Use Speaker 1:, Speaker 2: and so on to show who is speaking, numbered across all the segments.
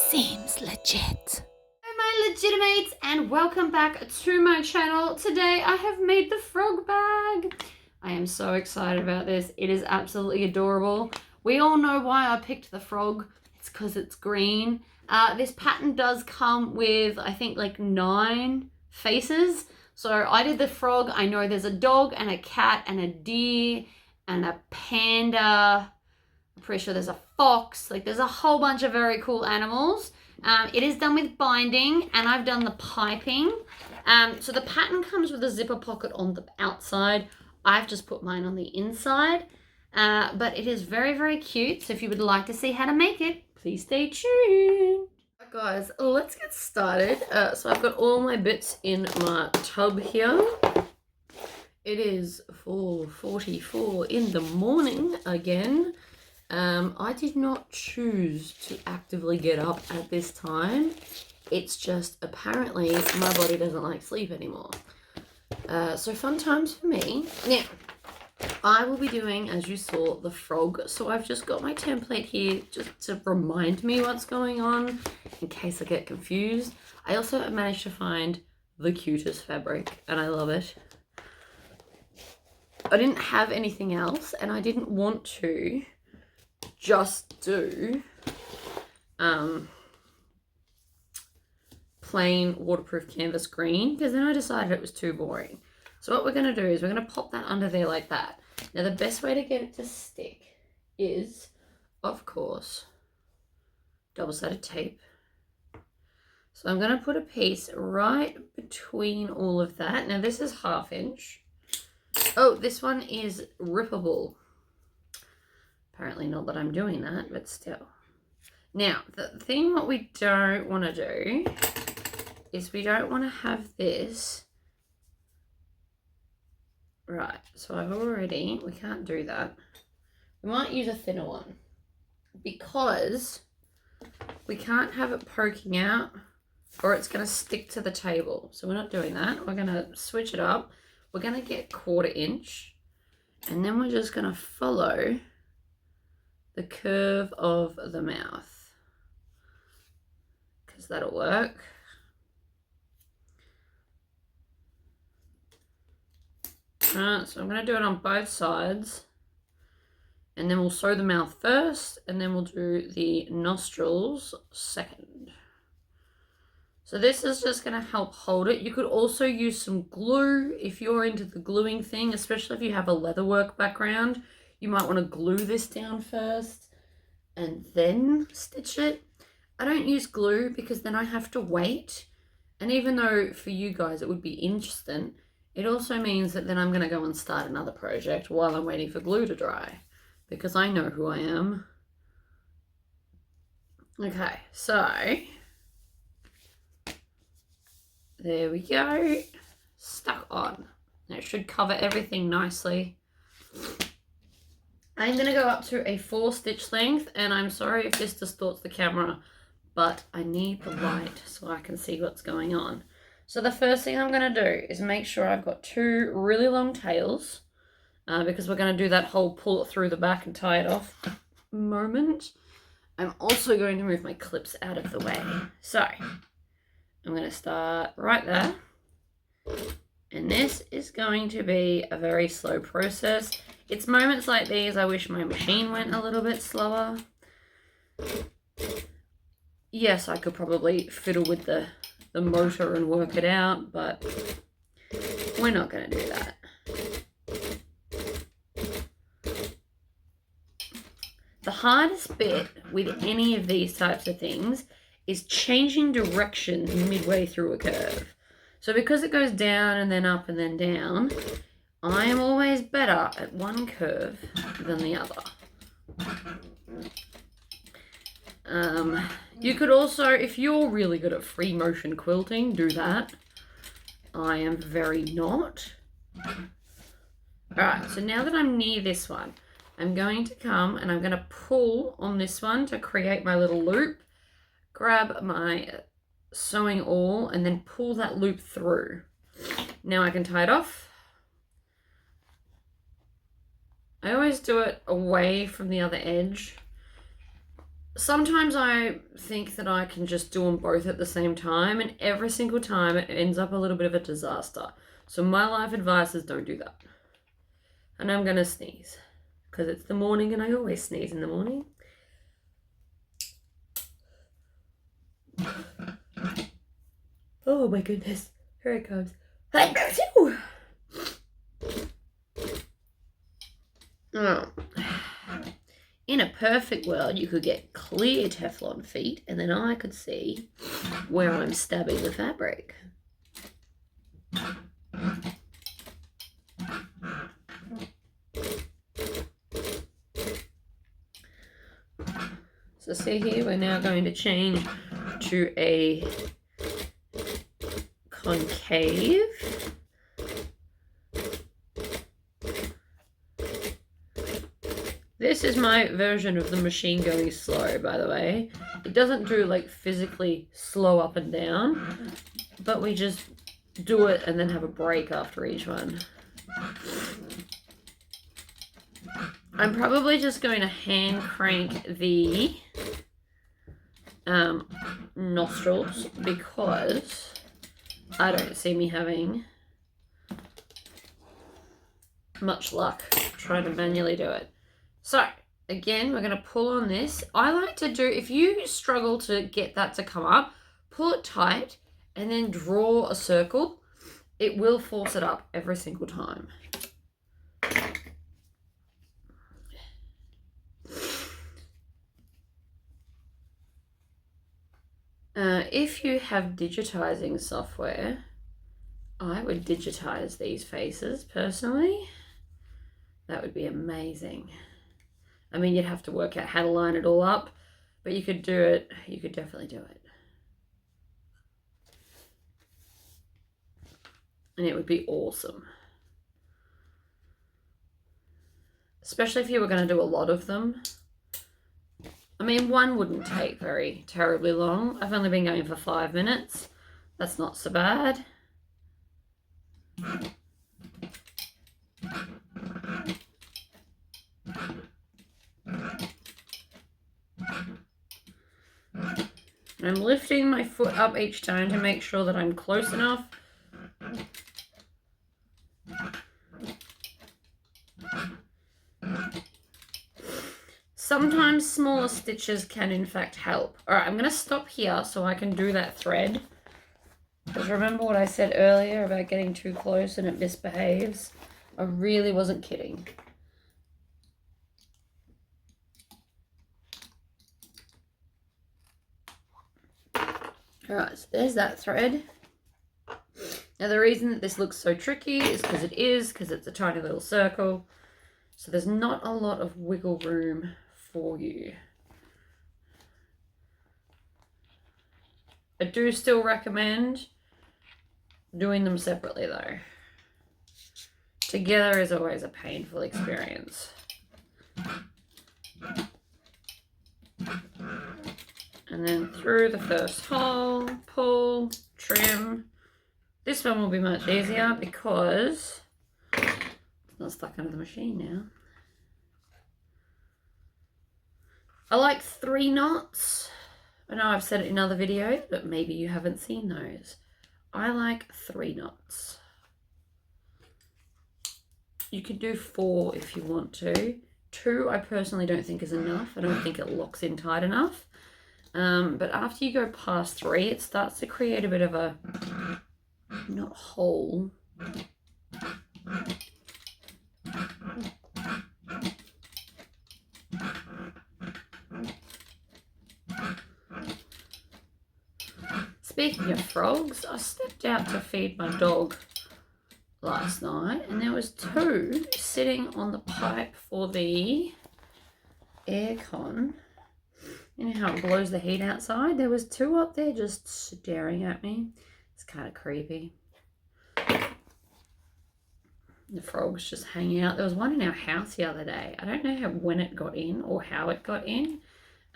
Speaker 1: Seems legit.
Speaker 2: Hello my legitimates and welcome back to my channel. Today I have made the frog bag. I am so excited about this. It is absolutely adorable. We all know why I picked the frog. It's because it's green. This pattern does come with, I think, like 9 faces. So I did the frog. I know there's a dog and a cat and a deer and a panda. I'm pretty sure there's a fox. Like, there's a whole bunch of very cool animals. It is done with binding, and I've done the piping. So the pattern comes with a zipper pocket on the outside. I've just put mine on the inside. But it is very, very cute. So if you would like to see how to make it, please stay tuned. Right, guys, let's get started. So I've got all my bits in my tub here. It is 4:44 in the morning again. I did not choose to actively get up at this time. It's just apparently my body doesn't like sleep anymore. So fun times for me. Now, I will be doing, as you saw, the frog. So I've just got my template here just to remind me what's going on in case I get confused. I also managed to find the cutest fabric and I love it. I didn't have anything else and I didn't want to just do plain waterproof canvas green because then I decided it was too boring. So what we're going to do is we're going to pop that under there like that. Now the best way to get it to stick is, of course, double-sided tape. So I'm going to put a piece right between all of that. Now this is 1/2 inch. Oh, this one is rippable. Apparently not that I'm doing that, but still. Now, the thing what we don't want to do is we don't want to have this. Right, so I've already, we can't do that. We might use a thinner one because we can't have it poking out or it's going to stick to the table. So we're not doing that. We're going to switch it up. We're going to get 1/4 inch and then we're just going to follow the curve of the mouth because that'll work. Alright, so I'm going to do it on both sides and then we'll sew the mouth first and then we'll do the nostrils second. So this is just going to help hold it. You could also use some glue if you're into the gluing thing, especially if you have a leatherwork background. You might want to glue this down first and then stitch it. I don't use glue because then I have to wait. And even though for you guys it would be instant, it also means that then I'm going to go and start another project while I'm waiting for glue to dry because I know who I am. Okay, so there we go. Stuck on. Now it should cover everything nicely. I'm going to go up to a 4 stitch length and I'm sorry if this distorts the camera, but I need the light so I can see what's going on. So the first thing I'm going to do is make sure I've got 2 really long tails because we're going to do that whole pull it through the back and tie it off moment. I'm also going to move my clips out of the way. So I'm going to start right there. And this is going to be a very slow process. It's moments like these I wish my machine went a little bit slower. Yes, I could probably fiddle with the motor and work it out, but we're not going to do that. The hardest bit with any of these types of things is changing direction midway through a curve. So because it goes down and then up and then down, I am always better at one curve than the other. You could also, if you're really good at free motion quilting, do that. I am very not. Alright, so now that I'm near this one, I'm going to come and I'm going to pull on this one to create my little loop. Grab my sewing awl and then pull that loop through. Now I can tie it off. I always do it away from the other edge sometimes I think that I can just do them both at the same time, and every single time it ends up a little bit of a disaster. So my life advice is don't do that. And I'm gonna sneeze because it's the morning and I always sneeze in the morning. Oh my goodness, here it comes. Oh. In a perfect world, you could get clear Teflon feet, and then I could see where I'm stabbing the fabric. So see here, we're now going to change to a concave. This is my version of the machine going slow, by the way. It doesn't do like physically slow up and down, but we just do it and then have a break after each one. I'm probably just going to hand crank the nostrils because I don't see me having much luck trying to manually do it. So, again, we're going to pull on this. I like to do, if you struggle to get that to come up, pull it tight and then draw a circle. It will force it up every single time. If you have digitizing software, I would digitize these faces personally. That would be amazing. I mean, you'd have to work out how to line it all up, but you could do it. You could definitely do it. And it would be awesome. Especially if you were going to do a lot of them. I mean, one wouldn't take very terribly long. I've only been going for 5 minutes. That's not so bad. I'm lifting my foot up each time to make sure that I'm close enough. Sometimes smaller stitches can in fact help. Alright, I'm going to stop here so I can do that thread. Because remember what I said earlier about getting too close and it misbehaves? I really wasn't kidding. Alright, so there's that thread. Now the reason that this looks so tricky is because it's a tiny little circle. So there's not a lot of wiggle room for you. I do still recommend doing them separately though. Together is always a painful experience. And then through the first hole, pull, trim. This one will be much easier because it's not stuck under the machine now. I like 3 knots. I know I've said it in other videos, but maybe you haven't seen those. I like 3 knots. You could do 4 if you want to. 2 I personally don't think is enough. I don't think it locks in tight enough. But after you go past 3, it starts to create a bit of a, not hole. Speaking of frogs, I stepped out to feed my dog last night and there was 2 sitting on the pipe for the aircon. You know how it blows the heat outside? There was 2 up there just staring at me. It's kind of creepy. The frog's just hanging out. There was one in our house the other day. I don't know when it got in or how it got in,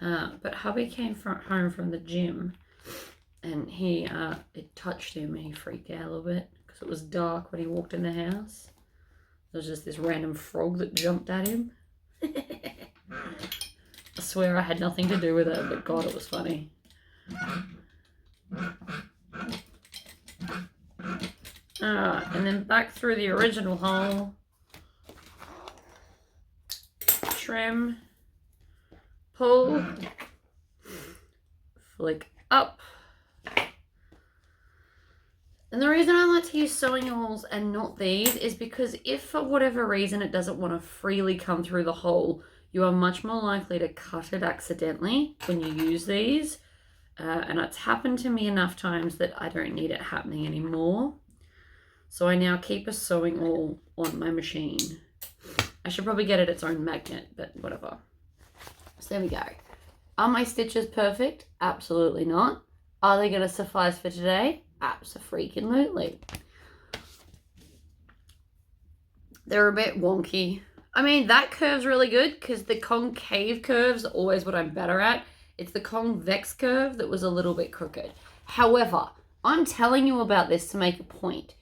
Speaker 2: but hubby came home from the gym and it touched him and he freaked out a little bit because it was dark when he walked in the house. There was just this random frog that jumped at him. I swear I had nothing to do with it, but God, it was funny. Alright, and then back through the original hole. Trim. Pull. Flick up. And the reason I like to use sewing awls and not these is because if for whatever reason it doesn't want to freely come through the hole, you are much more likely to cut it accidentally when you use these. And it's happened to me enough times that I don't need it happening anymore. So I now keep a sewing awl on my machine. I should probably get it its own magnet, but whatever. So there we go. Are my stitches perfect? Absolutely not. Are they going to suffice for today? Abso-freaking-lutely. They're a bit wonky. I mean, that curve's really good because the concave curve's always what I'm better at. It's the convex curve that was a little bit crooked. However, I'm telling you about this to make a point.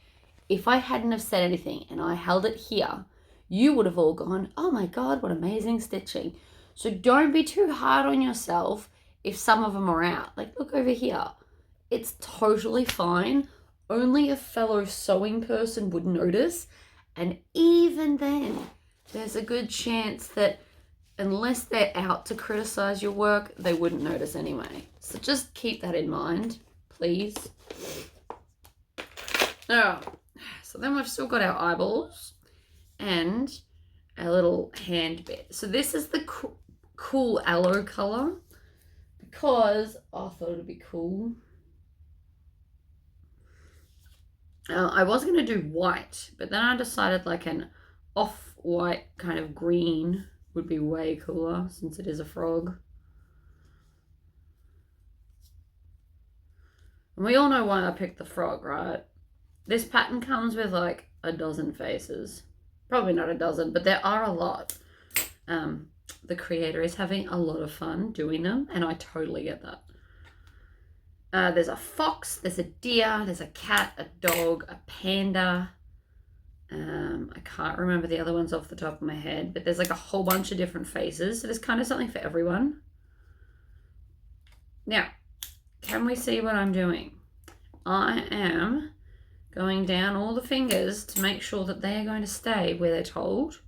Speaker 2: If I hadn't have said anything and I held it here, you would have all gone, oh my God, what amazing stitching. So don't be too hard on yourself if some of them are out. Like, look over here. It's totally fine. Only a fellow sewing person would notice. And even then, there's a good chance that unless they're out to criticize your work, they wouldn't notice anyway. So just keep that in mind, please. Oh, so then we've still got our eyeballs and a little hand bit. So this is the cool aloe color because I thought it would be cool. I was going to do white, but then I decided like an off-white kind of green would be way cooler since it is a frog. And we all know why I picked the frog, right? This pattern comes with like a dozen faces. Probably not a dozen, but there are a lot. The creator is having a lot of fun doing them, and I totally get that. There's a fox, there's a deer, there's a cat, a dog, a panda. I can't remember the other ones off the top of my head, but there's like a whole bunch of different faces. So there's kind of something for everyone. Now, can we see what I'm doing? I am going down all the fingers to make sure that they are going to stay where they're told.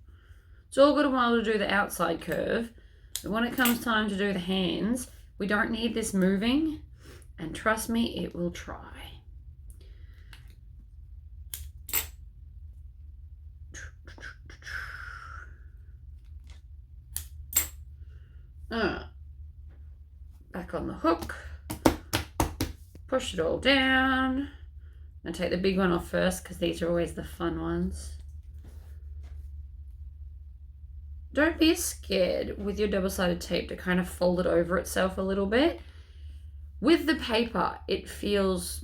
Speaker 2: It's all good and well to do the outside curve, but when it comes time to do the hands, we don't need this moving, and trust me, it will try. Back on the hook, push it all down. I'm going to take the big one off first because these are always the fun ones. Don't be scared with your double-sided tape to kind of fold it over itself a little bit. With the paper, it feels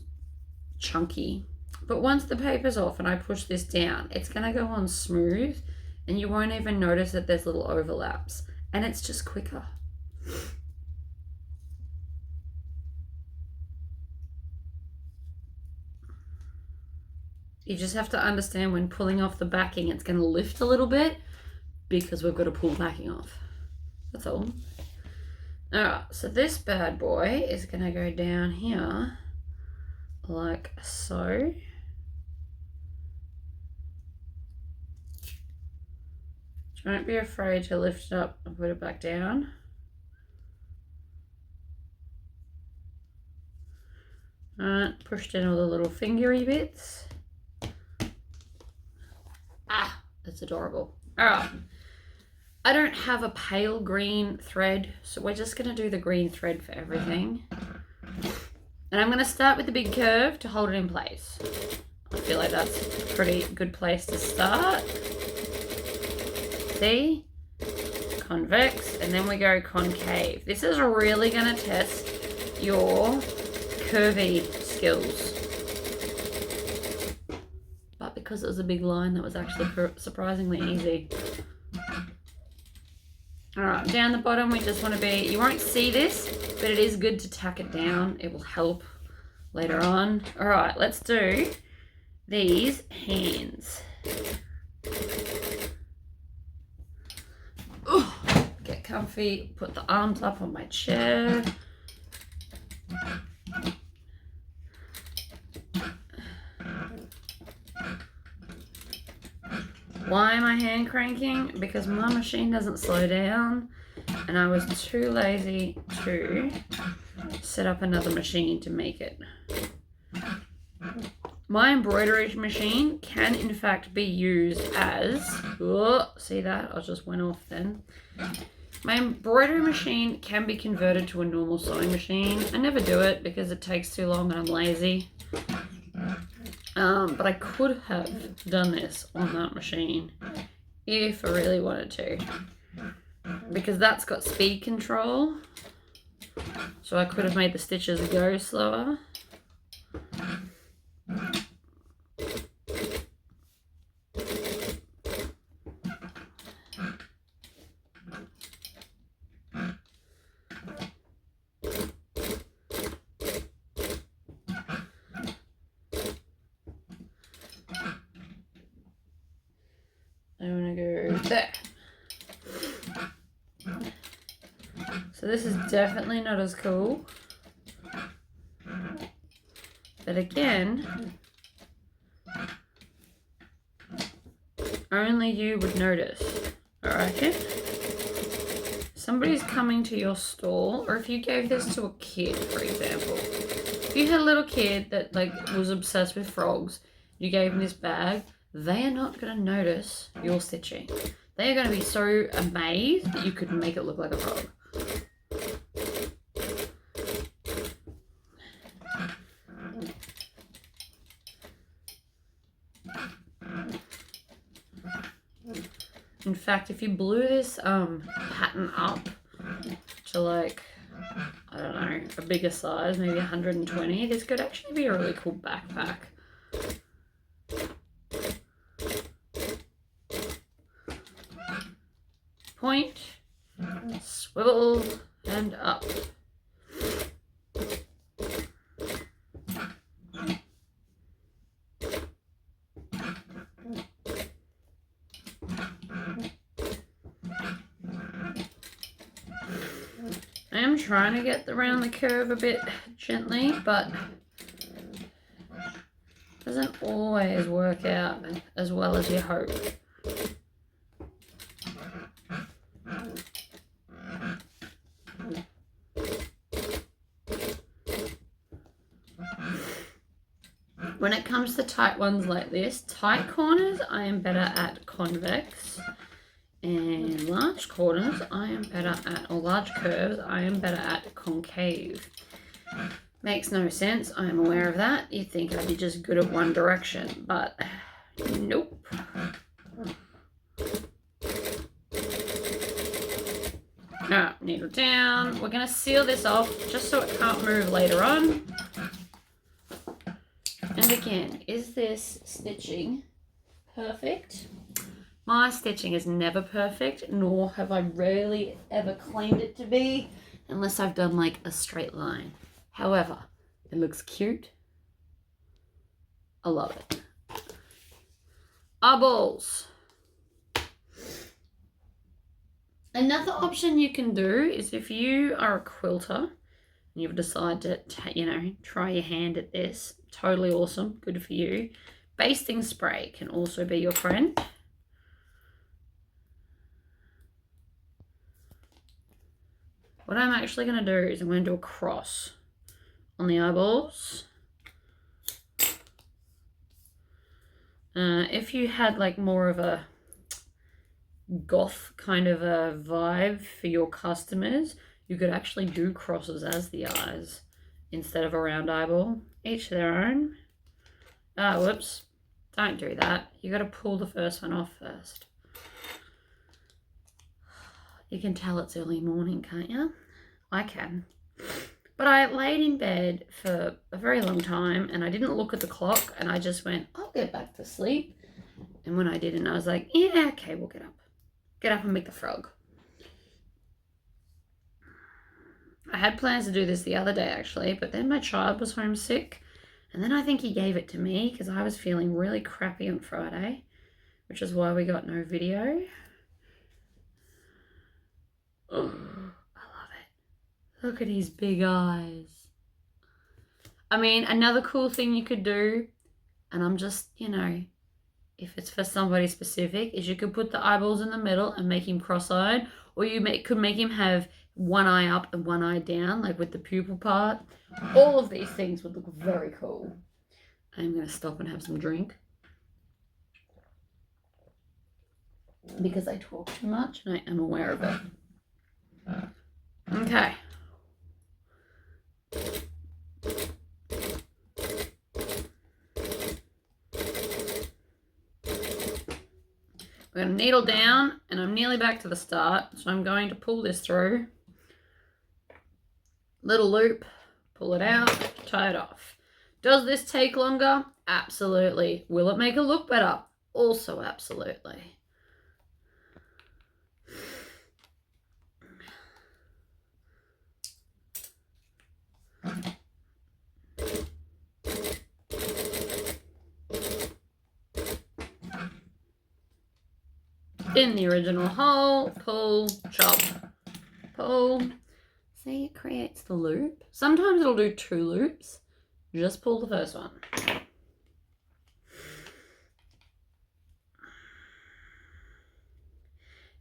Speaker 2: chunky. But once the paper's off and I push this down, it's going to go on smooth and you won't even notice that there's little overlaps. And it's just quicker. You just have to understand when pulling off the backing, it's going to lift a little bit because we've got to pull backing off. That's all. Alright, so this bad boy is going to go down here like so. Don't be afraid to lift it up and put it back down. Alright, pushed in all the little fingery bits. Ah, that's adorable. Alright. I don't have a pale green thread, so we're just going to do the green thread for everything. And I'm going to start with the big curve to hold it in place. I feel like that's a pretty good place to start. See? Convex, and then we go concave. This is really going to test your curvy skills. But because it was a big line, that was actually surprisingly easy. Alright, down the bottom we just want to be, you won't see this, but it is good to tack it down. It will help later on. Alright, let's do these hands. Ooh, get comfy. Put the arms up on my chair. Why am I hand cranking? Because my machine doesn't slow down and I was too lazy to set up another machine to make it. My embroidery machine can in fact be used as, oh, see that? I just went off then. My embroidery machine can be converted to a normal sewing machine. I never do it because it takes too long and I'm lazy. But I could have done this on that machine if I really wanted to, because that's got speed control, so I could have made the stitches go slower. I want to go there. So this is definitely not as cool. But again, only you would notice, I reckon. Somebody's coming to your stall, or if you gave this to a kid, for example. If you had a little kid that was obsessed with frogs, you gave them this bag, they are not going to notice your stitching. They are going to be so amazed that you could make it look like a frog. In fact, if you blew this pattern up to I don't know, a bigger size, maybe 120, this could actually be a really cool backpack. Point, swivel, and up. I am trying to get around the curve a bit gently, but it doesn't always work out as well as you hope. When it comes to tight ones like this, tight corners, I am better at convex. And large corners, I am better at, or large curves, I am better at concave. Makes no sense, I am aware of that. You'd think I'd be just good at one direction, but nope. Alright, needle down. We're going to seal this off just so it can't move later on. And again, is this stitching perfect? My stitching is never perfect, nor have I rarely ever claimed it to be, unless I've done a straight line. However, it looks cute. I love it. Eyeballs. Another option you can do is if you are a quilter and you've decided to, try your hand at this, totally awesome, good for you. Basting spray can also be your friend. What I'm actually going to do is I'm going to do a cross on the eyeballs. If you had more of a goth kind of a vibe for your customers, you could actually do crosses as the eyes instead of a round eyeball. Each their own. Whoops. Don't do that. You got to pull the first one off first. You can tell it's early morning, can't you? I can. But I laid in bed for a very long time and I didn't look at the clock and I just went, I'll get back to sleep. And when I didn't, I was like, yeah, okay, we'll get up. Get up and make the frog. I had plans to do this the other day actually, but then my child was homesick and then I think he gave it to me because I was feeling really crappy on Friday, which is why we got no video. Oh, I love it. Look at his big eyes. I mean, another cool thing you could do, and I'm just, you know, if it's for somebody specific, is you could put the eyeballs in the middle and make him cross-eyed, or you could make him have one eye up and one eye down, like with the pupil part. All of these things would look very cool. I'm going to stop and have some drink because I talk too much and I am aware of it. Okay. We're going to needle down, and I'm nearly back to the start, so I'm going to pull this through. Little loop, pull it out, tie it off. Does this take longer? Absolutely. Will it make it look better? Also absolutely. In the original hole, pull, chop, pull. See, it creates the loop. Sometimes it'll do 2 loops. Just pull the first one.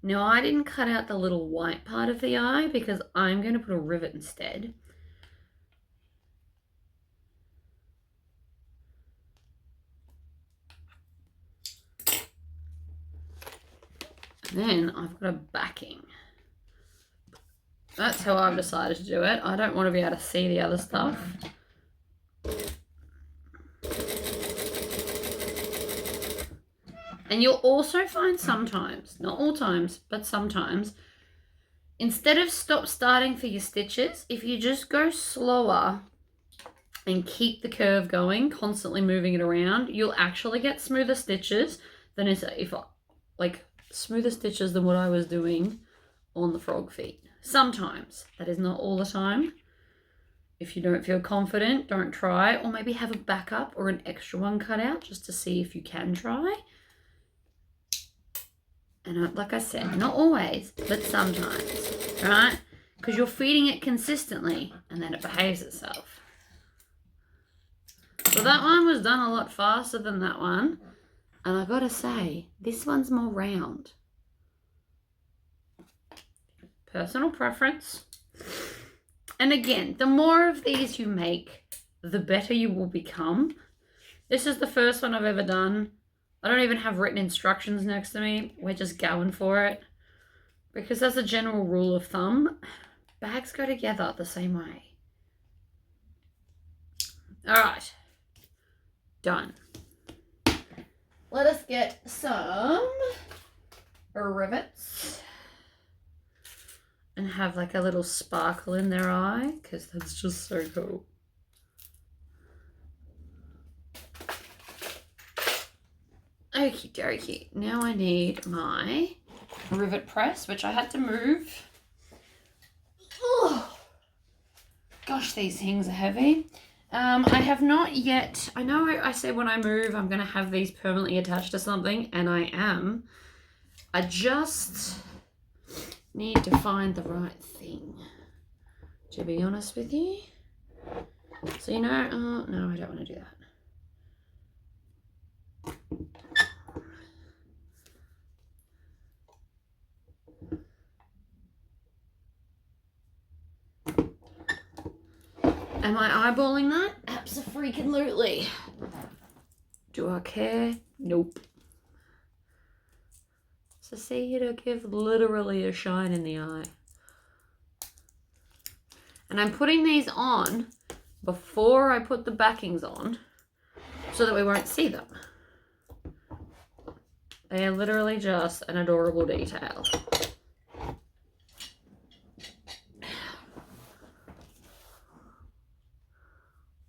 Speaker 2: Now, I didn't cut out the little white part of the eye because I'm going to put a rivet instead. Then I've got a backing. That's how I've decided to do it. I don't want to be able to see the other stuff. And you'll also find sometimes, not all times, but sometimes, instead of starting for your stitches, if you just go slower and keep the curve going, constantly moving it around, you'll actually get smoother stitches than smoother stitches than what I was doing on the frog feet. Sometimes. That is not all the time. If you don't feel confident, don't try, or maybe have a backup or an extra one cut out just to see if you can try. And like I said, not always, but sometimes, right? Because you're feeding it consistently and then it behaves itself. So that one was done a lot faster than that one. And I gotta say, this one's more round. Personal preference. And again, the more of these you make, the better you will become. This is the first one I've ever done. I don't even have written instructions next to me. We're just going for it. Because as a general rule of thumb, bags go together the same way. All right. Done. Let us get some rivets and have like a little sparkle in their eye, because that's just so cool. Okie dokie. Now I need my rivet press, which I had to move. Oh, gosh, these things are heavy. I have not yet, I know I say when I move I'm going to have these permanently attached to something, and I am. I just need to find the right thing, to be honest with you. So, you know, no, I don't want to do that. Am I eyeballing that? Abso-freaking-lutely. Do I care? Nope. So see, it'll give literally a shine in the eye. And I'm putting these on before I put the backings on so that we won't see them. They are literally just an adorable detail.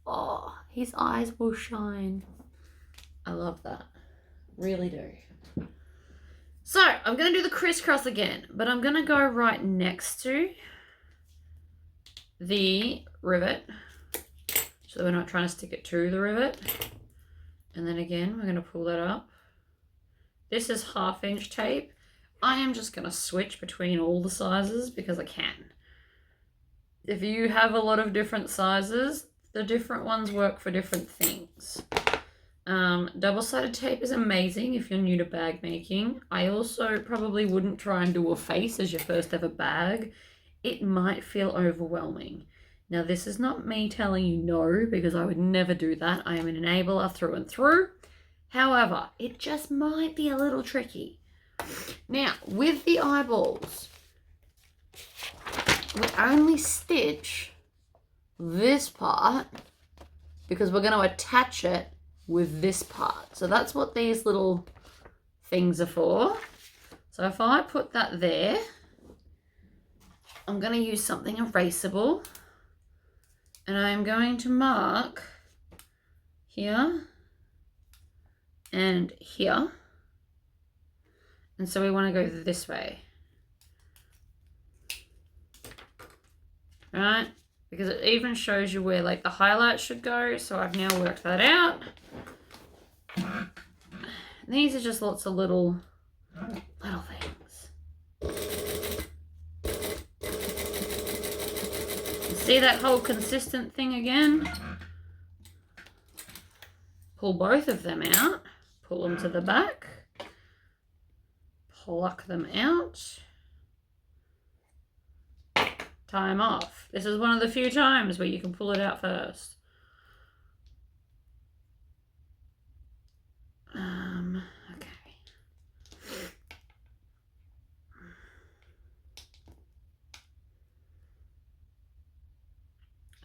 Speaker 2: Oh, his eyes will shine. I love that. Really do. So, I'm going to do the crisscross again, but I'm going to go right next to the rivet so that we're not trying to stick it to the rivet. And then again, we're going to pull that up. This is 1/2 inch tape. I am just going to switch between all the sizes because I can. If you have a lot of different sizes, the different ones work for different things. Double-sided tape is amazing if you're new to bag making. I also probably wouldn't try and do a face as your first ever bag. It might feel overwhelming. Now, this is not me telling you no, because I would never do that. I am an enabler through and through. However, it just might be a little tricky. Now, with the eyeballs, we only stitch this part because we're going to attach it with this part. So that's what these little things are for. So if I put that there, I'm going to use something erasable, and I'm going to mark here and here. And so we want to go this way. Right? Because it even shows you where like the highlight should go. So I've now worked that out. These are just lots of little things. See that whole consistent thing again? Pull both of them out. Pull them to the back. Pluck them out. Tie them off. This is one of the few times where you can pull it out first. Okay.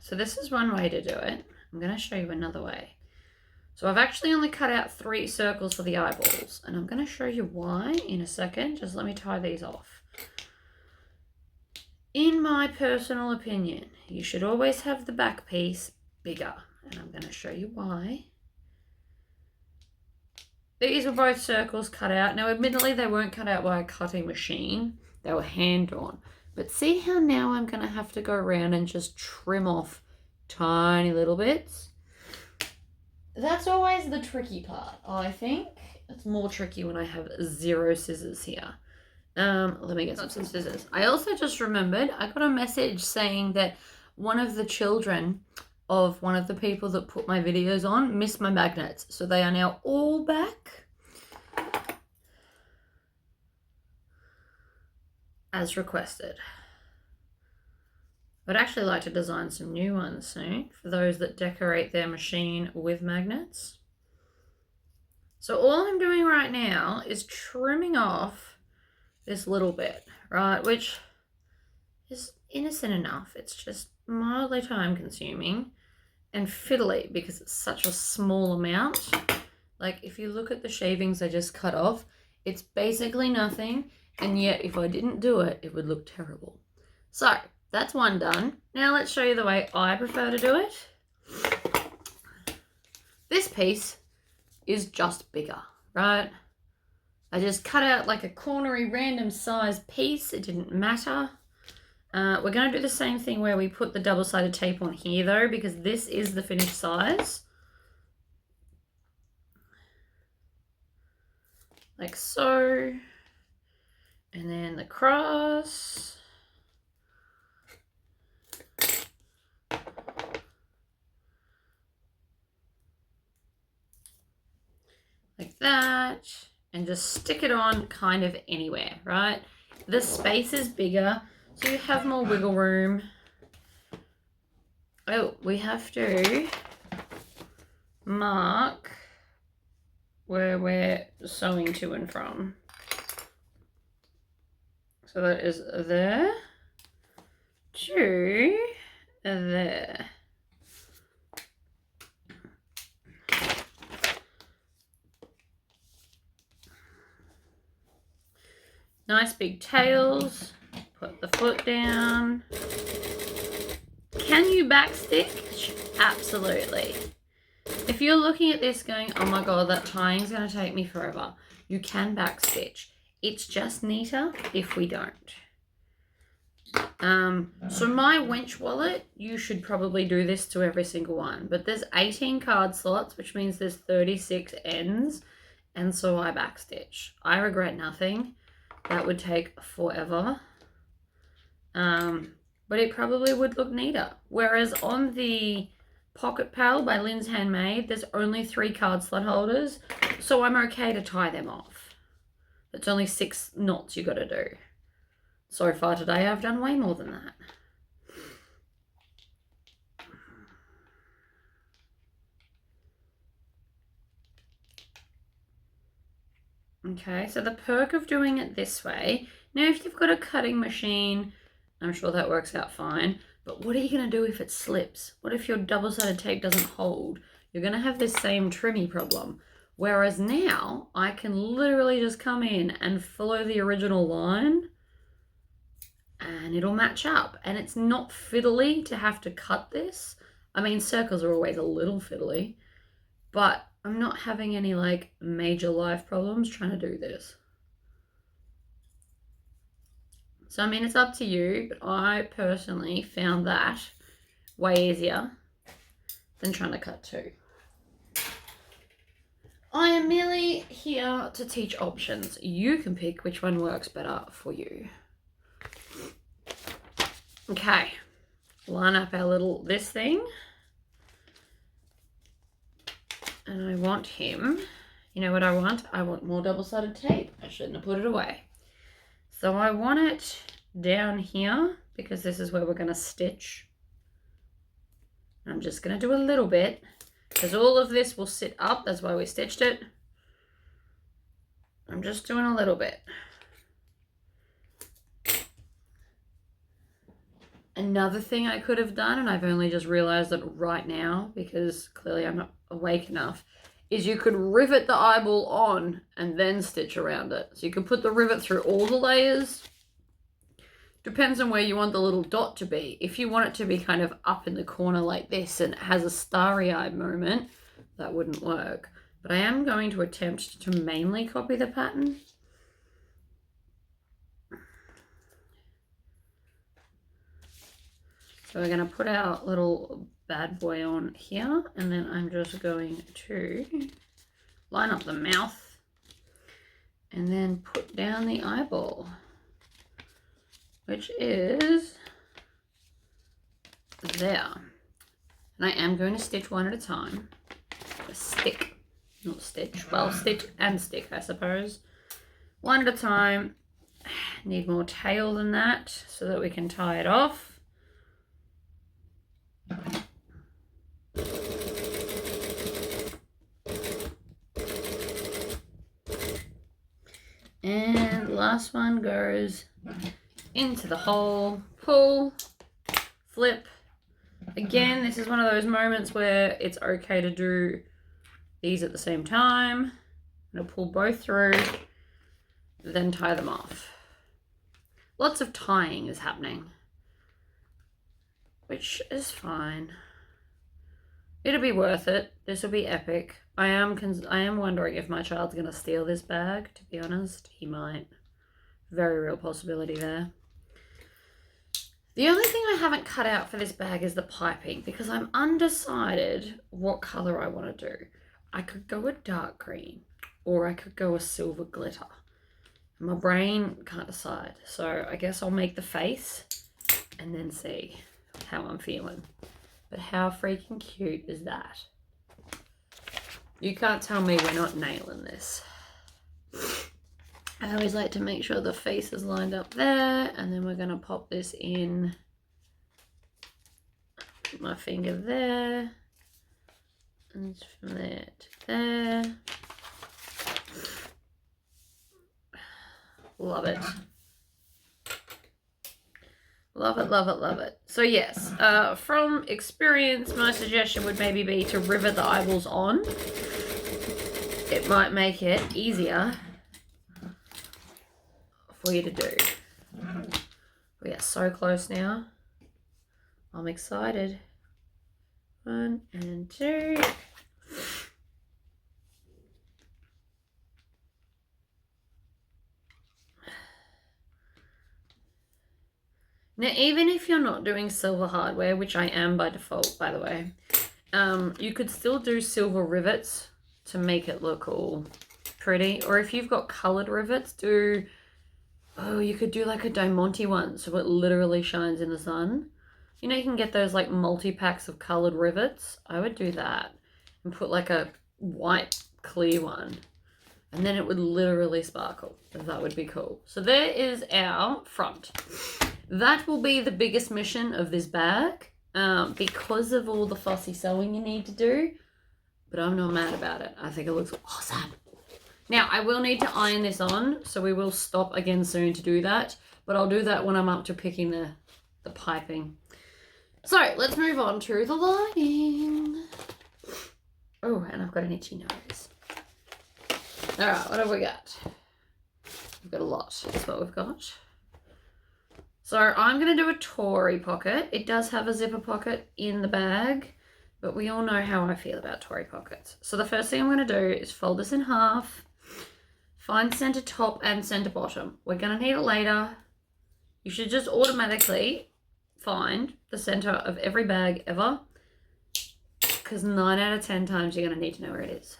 Speaker 2: So this is one way to do it. I'm going to show you another way. So I've actually only cut out 3 circles for the eyeballs, and I'm going to show you why in a second. Just let me tie these off. In my personal opinion, you should always have the back piece bigger, and I'm going to show you why. These were both circles cut out. Now, admittedly, they weren't cut out by a cutting machine. They were hand-drawn. But see how now I'm going to have to go around and just trim off tiny little bits? That's always the tricky part, I think. It's more tricky when I have 0 scissors here. Let me get some scissors. I also just remembered, I got a message saying that one of the children of one of the people that put my videos on missed my magnets. So they are now all back as requested. I'd actually like to design some new ones soon for those that decorate their machine with magnets. So all I'm doing right now is trimming off this little bit, right, which is innocent enough. It's just mildly time consuming and fiddly because it's such a small amount. Like if you look at the shavings I just cut off, it's basically nothing, and yet if I didn't do it, it would look terrible. So that's one done. Now let's show you the way I prefer to do it. This piece is just bigger, right? I just cut out like a cornery random size piece. It didn't matter. We're going to do the same thing where we put the double-sided tape on here though, because this is the finished size. Like so. And then the cross. Like that. And just stick it on kind of anywhere, right? The space is bigger, so you have more wiggle room. Oh, we have to mark where we're sewing to and from. So that is there to there. Nice big tails. Put the foot down. Can you backstitch? Absolutely. If you're looking at this going, oh my god, that tying is going to take me forever, you can backstitch. It's just neater if we don't. So my wench wallet, you should probably do this to every single one, but there's 18 card slots, which means there's 36 ends, and so I backstitch. I regret nothing. that would take forever. But it probably would look neater. Whereas on the Pocket Pal by Lynn's Handmade, there's only 3 card slot holders, so I'm okay to tie them off. It's only 6 knots you got to do. So far today, I've done way more than that. Okay, so the perk of doing it this way, now if you've got a cutting machine, I'm sure that works out fine, but what are you going to do if it slips? What if your double-sided tape doesn't hold? You're going to have this same trimmy problem. Whereas now, I can literally just come in and follow the original line and it'll match up. And it's not fiddly to have to cut this. I mean, circles are always a little fiddly, but I'm not having any like major life problems trying to do this. So, I mean, it's up to you, but I personally found that way easier than trying to cut 2. I am merely here to teach options. You can pick which one works better for you. Okay, line up our little this thing. And I want him, you know what I want? I want more double-sided tape. I shouldn't have put it away. So I want it down here because this is where we're going to stitch. I'm just going to do a little bit because all of this will sit up. That's why we stitched it. I'm just doing a little bit. Another thing I could have done, and I've only just realized it right now because clearly I'm not awake enough, is you could rivet the eyeball on and then stitch around it. So you could put the rivet through all the layers. Depends on where you want the little dot to be. If you want it to be kind of up in the corner like this and it has a starry-eyed moment, that wouldn't work. But I am going to attempt to mainly copy the pattern. So we're going to put our little bad boy on here, and then I'm just going to line up the mouth and then put down the eyeball, which is there. And I am going to stitch one at a time. Stick, not stitch. Well, stitch and stick, I suppose. One at a time. Need more tail than that so that we can tie it off. And last one goes into the hole, pull, flip. Again, this is one of those moments where it's okay to do these at the same time. I'm going to pull both through, then tie them off. Lots of tying is happening, which is fine. It'll be worth it. This will be epic. I am wondering if my child's going to steal this bag, to be honest. He might. Very real possibility there. The only thing I haven't cut out for this bag is the piping because I'm undecided what color I want to do. I could go a dark green or I could go a silver glitter. My brain can't decide. So I guess I'll make the face and then see how I'm feeling. But how freaking cute is that? You can't tell me we're not nailing this. I always like to make sure the face is lined up there, and then we're going to pop this in. Put my finger there, and from there to there. Love it. Love it, love it, love it. So yes, from experience, my suggestion would maybe be to rivet the eyeballs on. It might make it easier for you to do. We are so close now. I'm excited. 1 and 2. Now, even if you're not doing silver hardware, which I am by default, by the way, you could still do silver rivets to make it look all pretty. Or if you've got colored rivets, do Oh, you could do like a Diamante one so it literally shines in the sun. You know, you can get those like multi-packs of coloured rivets. I would do that and put like a white clear one. And then it would literally sparkle. That would be cool. So there is our front. That will be the biggest mission of this bag because of all the fussy sewing you need to do. But I'm not mad about it. I think it looks awesome. Now, I will need to iron this on, so we will stop again soon to do that. But I'll do that when I'm up to picking the piping. So, let's move on to the lining. Oh, and I've got an itchy nose. Alright, what have we got? We've got a lot. That's what we've got. So, I'm going to do a Tory pocket. It does have a zipper pocket in the bag, but we all know how I feel about Tory pockets. So, the first thing I'm going to do is fold this in half. Find center top and center bottom. We're going to need it later. You should just automatically find the center of every bag ever, because 9 out of 10 times you're going to need to know where it is.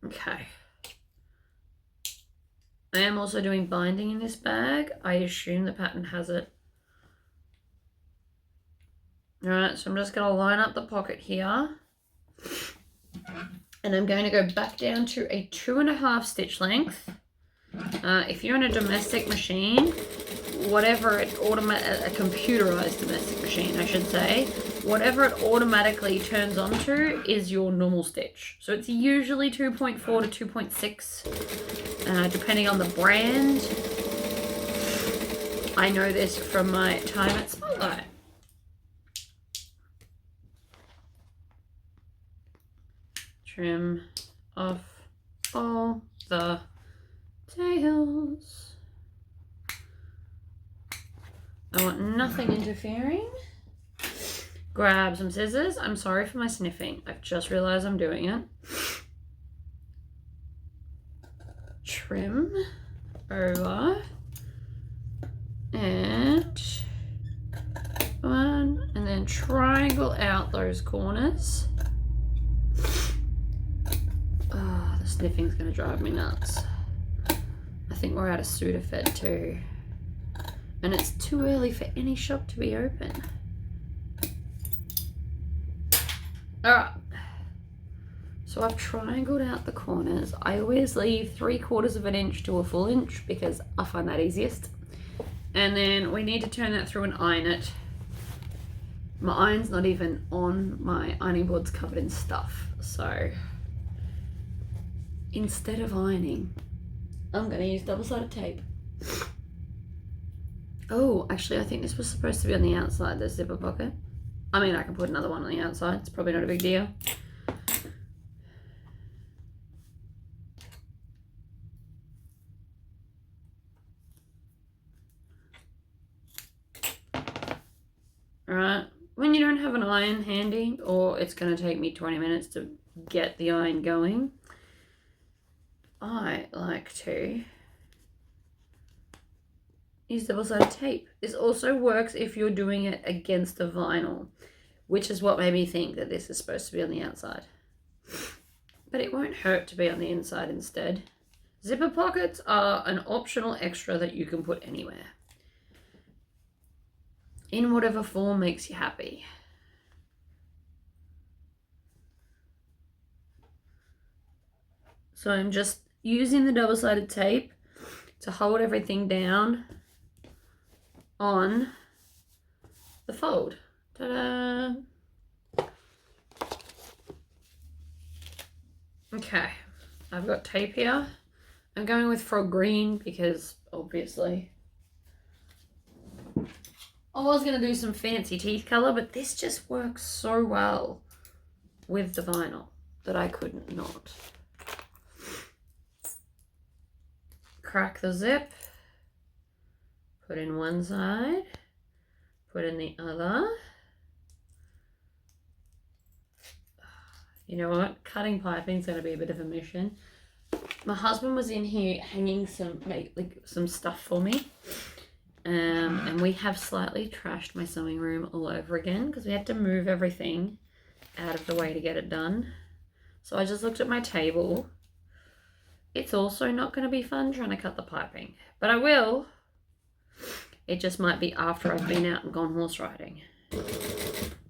Speaker 2: Okay. I am also doing binding in this bag. I assume the pattern has it. Alright, so I'm just going to line up the pocket here. And I'm going to go back down to a 2.5 stitch length. If you're in a domestic machine, whatever it a computerized domestic machine, I should say, whatever it automatically turns onto is your normal stitch. So it's usually 2.4 to 2.6, depending on the brand. I know this from my time at Spotlight. Trim off all the tails. I want nothing interfering. Grab some scissors. I'm sorry for my sniffing. I've just realized I'm doing it. Trim over and one, and then triangle out those corners. Oh, the sniffing's gonna drive me nuts. I think we're out of Sudafed too. And it's too early for any shop to be open. Alright. So I've triangled out the corners. I always leave 3/4 of an inch to a full inch because I find that easiest. And then we need to turn that through and iron it. My iron's not even on, my ironing board's covered in stuff. So instead of ironing, I'm going to use double-sided tape. Oh, actually, I think this was supposed to be on the outside, the zipper pocket. I mean, I can put another one on the outside. It's probably not a big deal. Alright, when you don't have an iron handy, or it's going to take me 20 minutes to get the iron going, I like to use double-sided tape. This also works if you're doing it against the vinyl, which is what made me think that this is supposed to be on the outside. But it won't hurt to be on the inside instead. Zipper pockets are an optional extra that you can put anywhere, in whatever form makes you happy. So I'm just using the double-sided tape to hold everything down on the fold. Ta-da! Okay, I've got tape here. I'm going with frog green because obviously I was going to do some fancy teeth color, but this just works so well with the vinyl that I couldn't not. Crack the zip, put in one side, put in the other. You know what? Cutting piping is going to be a bit of a mission. My husband was in here hanging some stuff for me. And we have slightly trashed my sewing room all over again because we had to move everything out of the way to get it done. So I just looked at my table It's also not going to be fun trying to cut the piping, but I will. It just might be after I've been out and gone horse riding.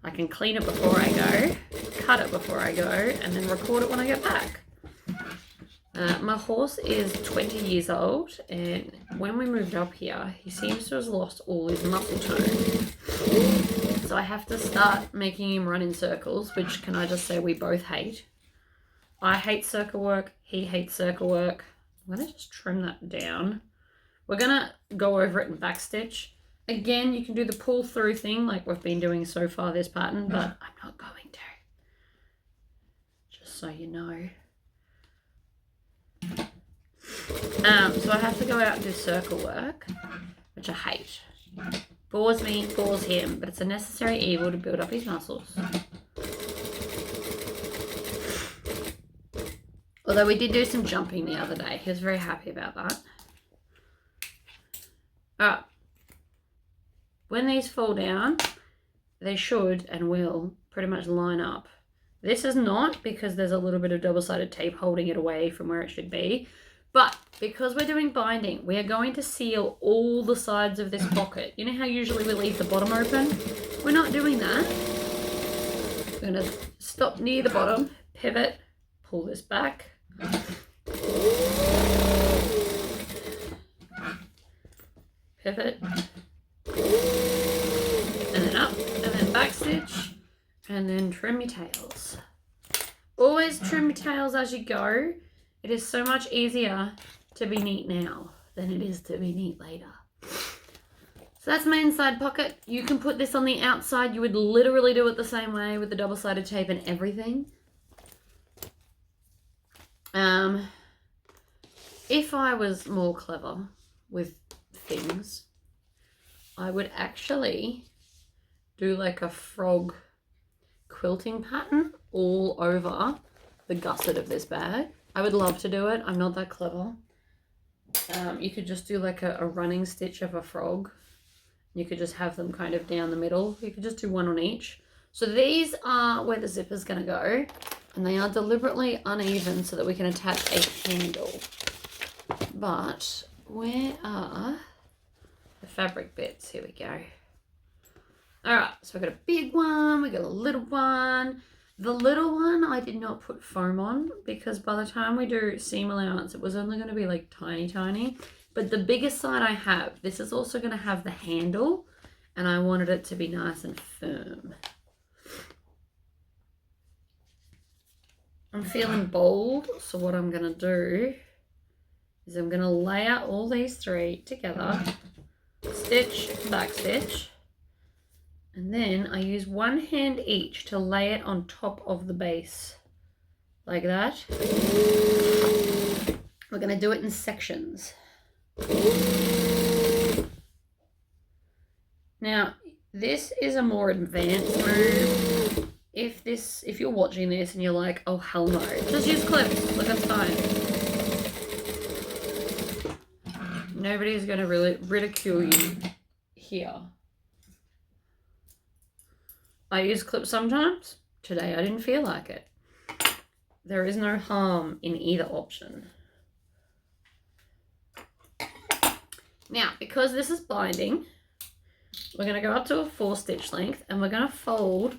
Speaker 2: I can clean it before I go, cut it before I go, and then record it when I get back. My horse is 20 years old, and when we moved up here, he seems to have lost all his muscle tone. So I have to start making him run in circles, which, can I just say, we both hate. I hate circle work, he hates circle work. I'm going to just trim that down. We're going to go over it and backstitch. Again, you can do the pull through thing like we've been doing so far this pattern, but I'm not going to. Just so you know. So I have to go out and do circle work, which I hate. Bores me, bores him, but it's a necessary evil to build up his muscles. Although we did do some jumping the other day. He was very happy about that. Alright. When these fall down, they should and will pretty much line up. This is not, because there's a little bit of double-sided tape holding it away from where it should be. But because we're doing binding, we are going to seal all the sides of this pocket. You know how usually we leave the bottom open? We're not doing that. We're going to stop near the bottom, pivot, pull this back. Pivot. And then up, and then back stitch, and then trim your tails. Always trim your tails as you go. It is so much easier to be neat now than it is to be neat later. So that's my inside pocket. You can put this on the outside. You would literally do it the same way with the double-sided tape and everything. If I was more clever with things, I would actually do like a frog quilting pattern all over the gusset of this bag. I would love to do it. I'm not that clever. You could just do like a running stitch of a frog. You could just have them kind of down the middle. You could just do one on each. So these are where the zipper's going to go. And they are deliberately uneven so that we can attach a handle. But where are the fabric bits? Here we go. Alright, so we've got a big one, we've got a little one. The little one I did not put foam on because by the time we do seam allowance, it was only going to be like tiny. But the biggest side I have, this is also going to have the handle, and I wanted it to be nice and firm. I'm feeling bold, so what I'm going to do is I'm going to lay out all these three together, stitch, back stitch, and then I use one hand each to lay it on top of the base, like that. We're going to do it in sections. Now, this is a more advanced move. If you're watching this and you're like, oh hell no, just use clips, like that's fine. Nobody's going to really ridicule you here. I use clips sometimes. Today I didn't feel like it. There is no harm in either option. Now, because this is binding, we're going to go up to a 4 stitch length and we're going to fold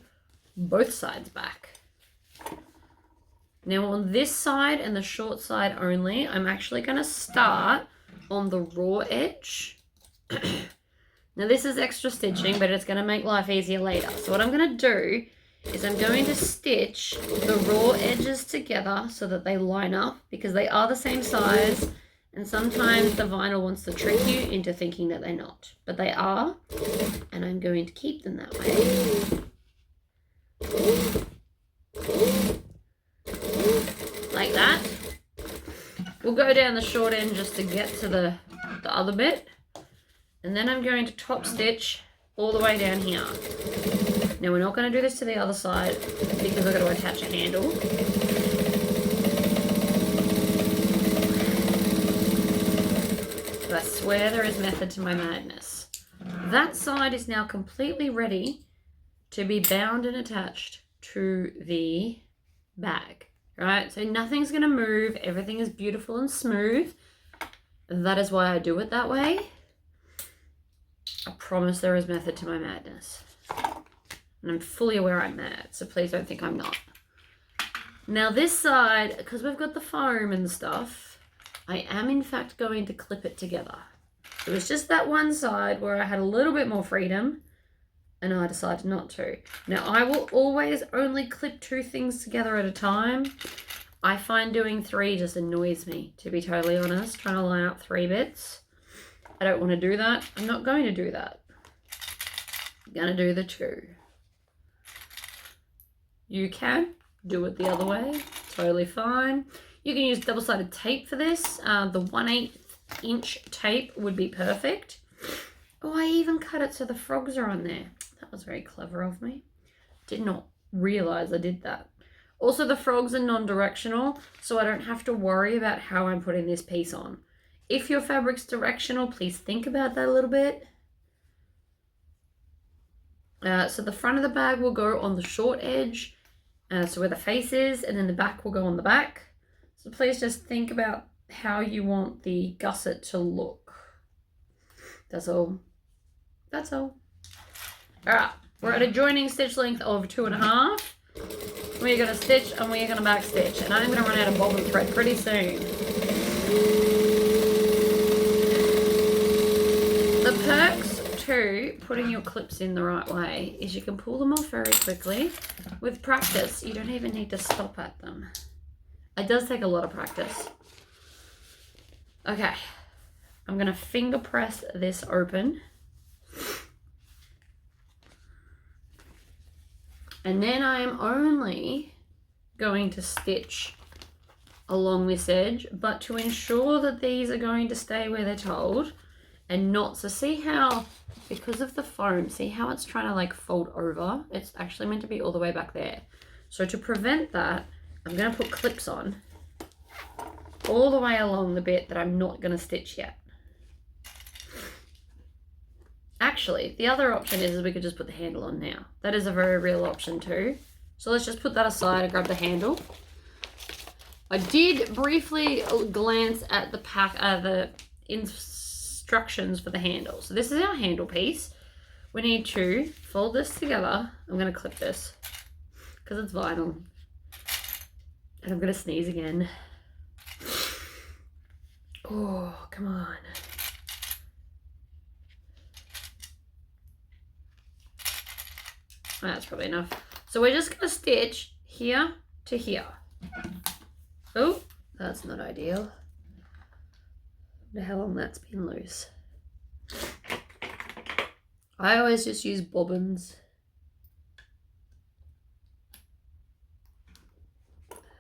Speaker 2: both sides back. Now on this side and the short side only, I'm actually going to start on the raw edge. Now this is extra stitching, but it's going to make life easier later. So what I'm going to do is I'm going to stitch the raw edges together so that they line up because they are the same size, and sometimes the vinyl wants to trick you into thinking that they're not, but they are, and I'm going to keep them that way. Like that. We'll go down the short end just to get to the other bit. And then I'm going to top stitch all the way down here. Now we're not going to do this to the other side because we're going to attach a handle. But I swear there is method to my madness. That side is now completely ready to be bound and attached to the bag. right? So nothing's going to move. Everything is beautiful and smooth. That is why I do it that way. I promise there is method to my madness. And I'm fully aware I'm mad, so please don't think I'm not. Now this side, because we've got the foam and stuff, I am in fact going to clip it together. It was just that one side where I had a little bit more freedom and I decided not to. Now I will always only clip 2 things together at a time. I find doing 3 just annoys me, to be totally honest, trying to line up 3 bits. I don't want to do that. I'm not going to do that. I'm going to do the 2. You can do it the other way, totally fine. You can use double-sided tape for this. The 1/8 inch tape would be perfect. Oh, I even cut it so the frogs are on there. That was very clever of me. Did not realize I did that. Also, the frogs are non-directional, so I don't have to worry about how I'm putting this piece on. If your fabric's directional, please think about that a little bit. So the front of the bag will go on the short edge, so where the face is, and then the back will go on the back. So please just think about how you want the gusset to look. That's all. That's all. All right, we're at a joining stitch length of 2.5. We're going to stitch and we're going to back stitch, and I'm going to run out of bobbin thread pretty soon. The perks to putting your clips in the right way is you can pull them off very quickly. With practice, you don't even need to stop at them. It does take a lot of practice. Okay, I'm going to finger press this open. And then I am only going to stitch along this edge, but to ensure that these are going to stay where they're told and not, so see how, because of the foam, see how it's trying to like fold over? It's actually meant to be all the way back there. So to prevent that, I'm going to put clips on all the way along the bit that I'm not going to stitch yet. Actually, the other option is we could just put the handle on now. That is a very real option too. So let's just put that aside and grab the handle. I did briefly glance at the the instructions for the handle. So this is our handle piece. We need to fold this together. I'm going to clip this because it's vinyl. And I'm going to sneeze again. Oh, come on. That's probably enough. So we're just going to stitch here to here. Oh, that's not ideal. Wonder how long that's been loose. I always just use bobbins.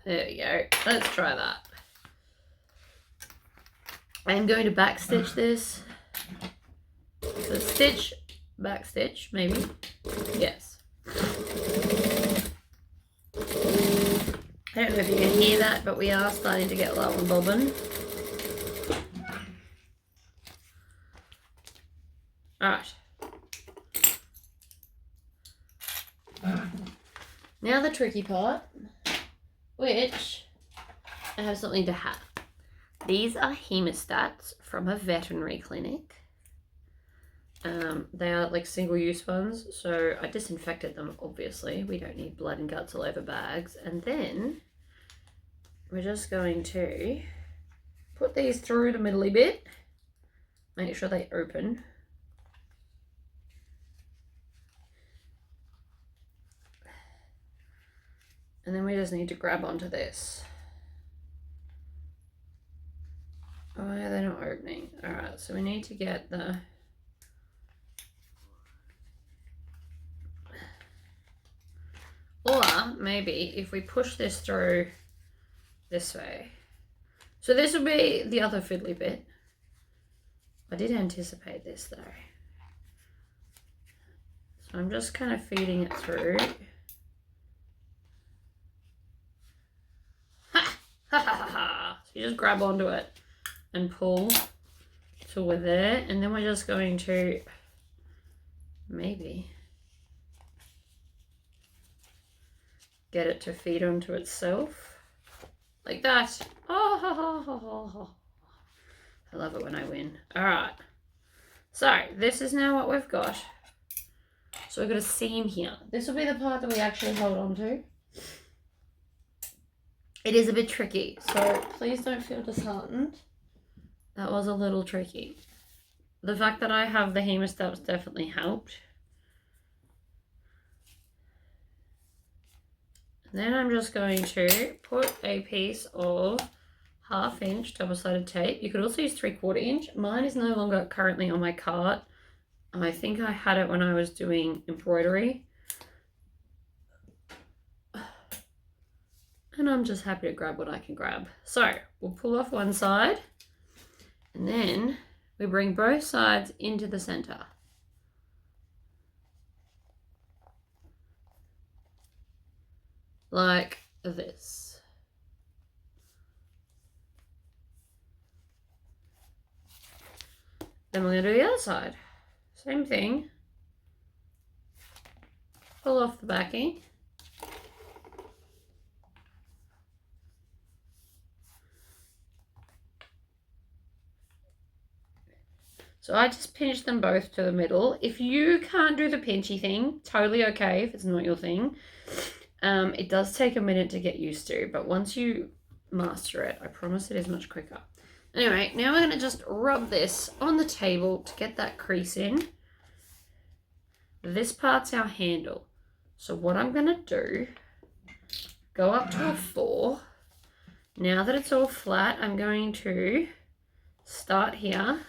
Speaker 2: There we go. Let's try that. I'm going to back stitch this. So stitch, back stitch, maybe. Yes. I don't know if you can hear that, but we are starting to get low on bobbin. Alright. Now the tricky part, which I have something to have. These are hemostats from a veterinary clinic. They are like single-use ones, so I disinfected them, obviously. We don't need blood and guts all over bags. And then we're just going to put these through the middle bit, make sure they open. And then we just need to grab onto this. Oh yeah, they're not opening. Alright, so we need to get the... Or maybe if we push this through this way. So this will be the other fiddly bit. I did anticipate this though. So I'm just kind of feeding it through. Ha! Ha ha ha ha! So you just grab onto it and pull till we're there. And then we're just going to maybe get it to feed onto itself. like that. Oh, I love it when I win. All right. So this is now what we've got. So we've got a seam here. This will be the part that we actually hold on to. It is a bit tricky, so please don't feel disheartened. That was a little tricky. The fact that I have the hemostats definitely helped. And then I'm just going to put a piece of 1/2 inch double-sided tape. You could also use 3/4 inch. Mine is no longer currently on my cart. I think I had it when I was doing embroidery. And I'm just happy to grab what I can grab. So we'll pull off one side and then we bring both sides into the center. Like this. Then we're going to do the other side. Same thing. Pull off the backing. So I just pinch them both to the middle. If you can't do the pinchy thing, totally okay if it's not your thing. It does take a minute to get used to, but once you master it, I promise it is much quicker. Anyway, now we're going to just rub this on the table to get that crease in. This part's our handle. So what I'm going to do, go up to a 4. Now that it's all flat, I'm going to start here.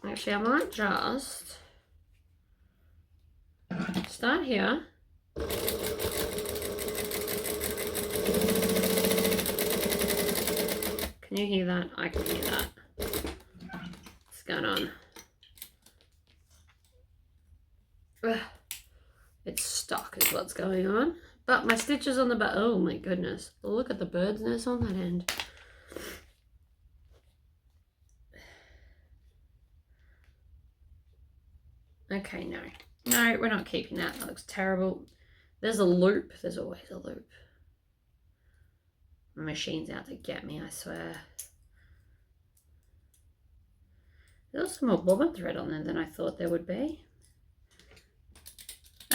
Speaker 2: Actually, I might just start here. Can you hear that? I can hear that. What's going on? Ugh. It's stuck is what's going on. But my stitches on the back. Oh my goodness. Look at the bird's nest on that end. Okay, no. No, we're not keeping that. That looks terrible. There's a loop. There's always a loop. My machine's out to get me, I swear. There's some more bobbin thread on there than I thought there would be.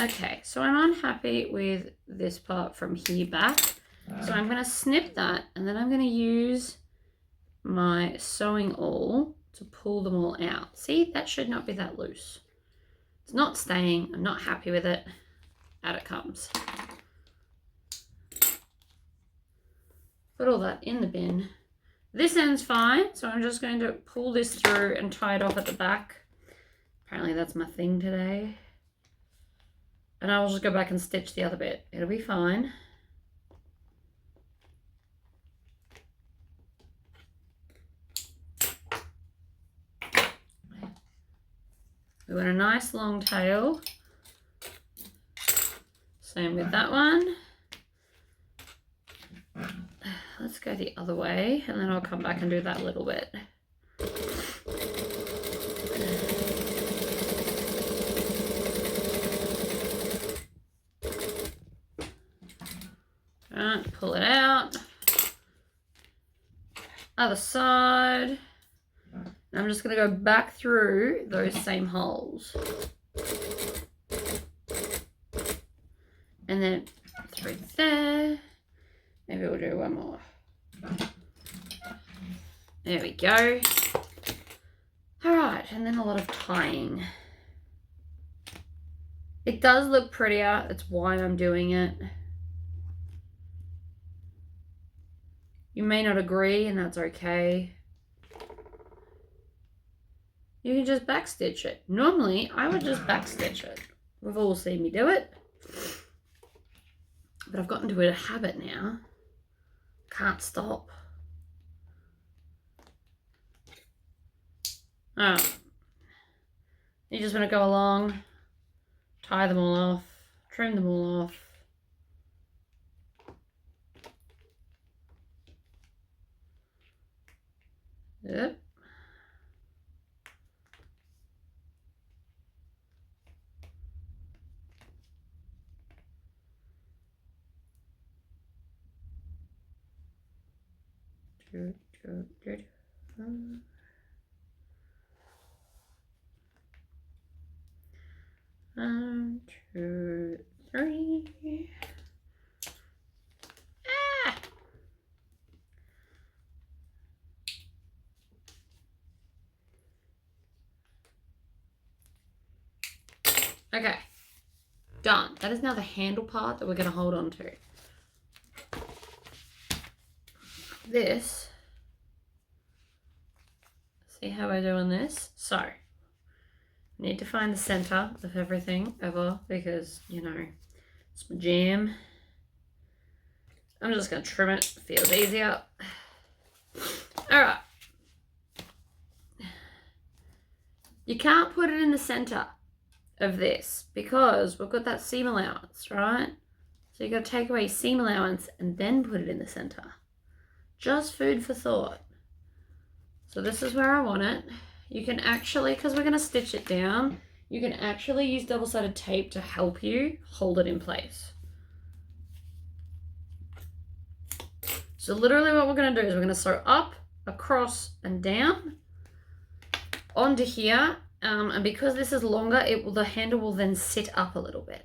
Speaker 2: Okay, so I'm unhappy with this part from here back. So I'm going to snip that and then I'm going to use my sewing awl to pull them all out. See, that should not be that loose. It's not staying. I'm not happy with it. Out it comes. Put all that in the bin. This end's fine, so I'm just going to pull this through and tie it off at the back. Apparently that's my thing today. And I'll just go back and stitch the other bit. It'll be fine. We want a nice long tail. Same with that one. Let's go the other way and then I'll come back and do that little bit. Alright, pull it out. Other side. And I'm just going to go back through those same holes. And then through there. Maybe we'll do one more. There we go. Alright, and then a lot of tying. It does look prettier. That's why I'm doing it. You may not agree, and that's okay. You can just backstitch it. Normally, I would just backstitch it. We've all seen me do it. But I've gotten to a habit now. Can't stop. Alright. You just want to go along, tie them all off, trim them all off. Yep. One, two, three. Ah! Okay, done. That is now the handle part that we're going to hold on to. This, see how we're doing this? So, need to find the center of everything ever because, you know, it's my jam. I'm just going to trim it. Feels easier. All right. You can't put it in the center of this because we've got that seam allowance, right? So you got to take away seam allowance and then put it in the center. Just food for thought. So this is where I want it. You can actually, because we're going to stitch it down, you can actually use double-sided tape to help you hold it in place. So literally what we're going to do is we're going to sew up, across, and down onto here. And because this is longer, the handle will then sit up a little bit.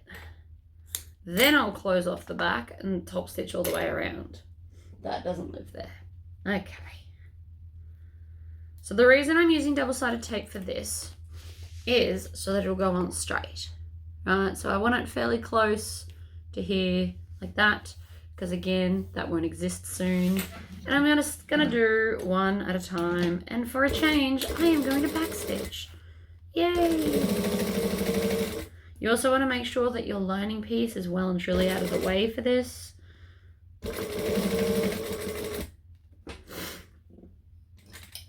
Speaker 2: Then I'll close off the back and top stitch all the way around. That doesn't live there. Okay. So the reason I'm using double-sided tape for this is so that it'll go on straight. Right, so I want it fairly close to here, like that, because again, that won't exist soon. And I'm just gonna do one at a time. And for a change, I am going to backstitch. Yay! You also want to make sure that your lining piece is well and truly out of the way for this.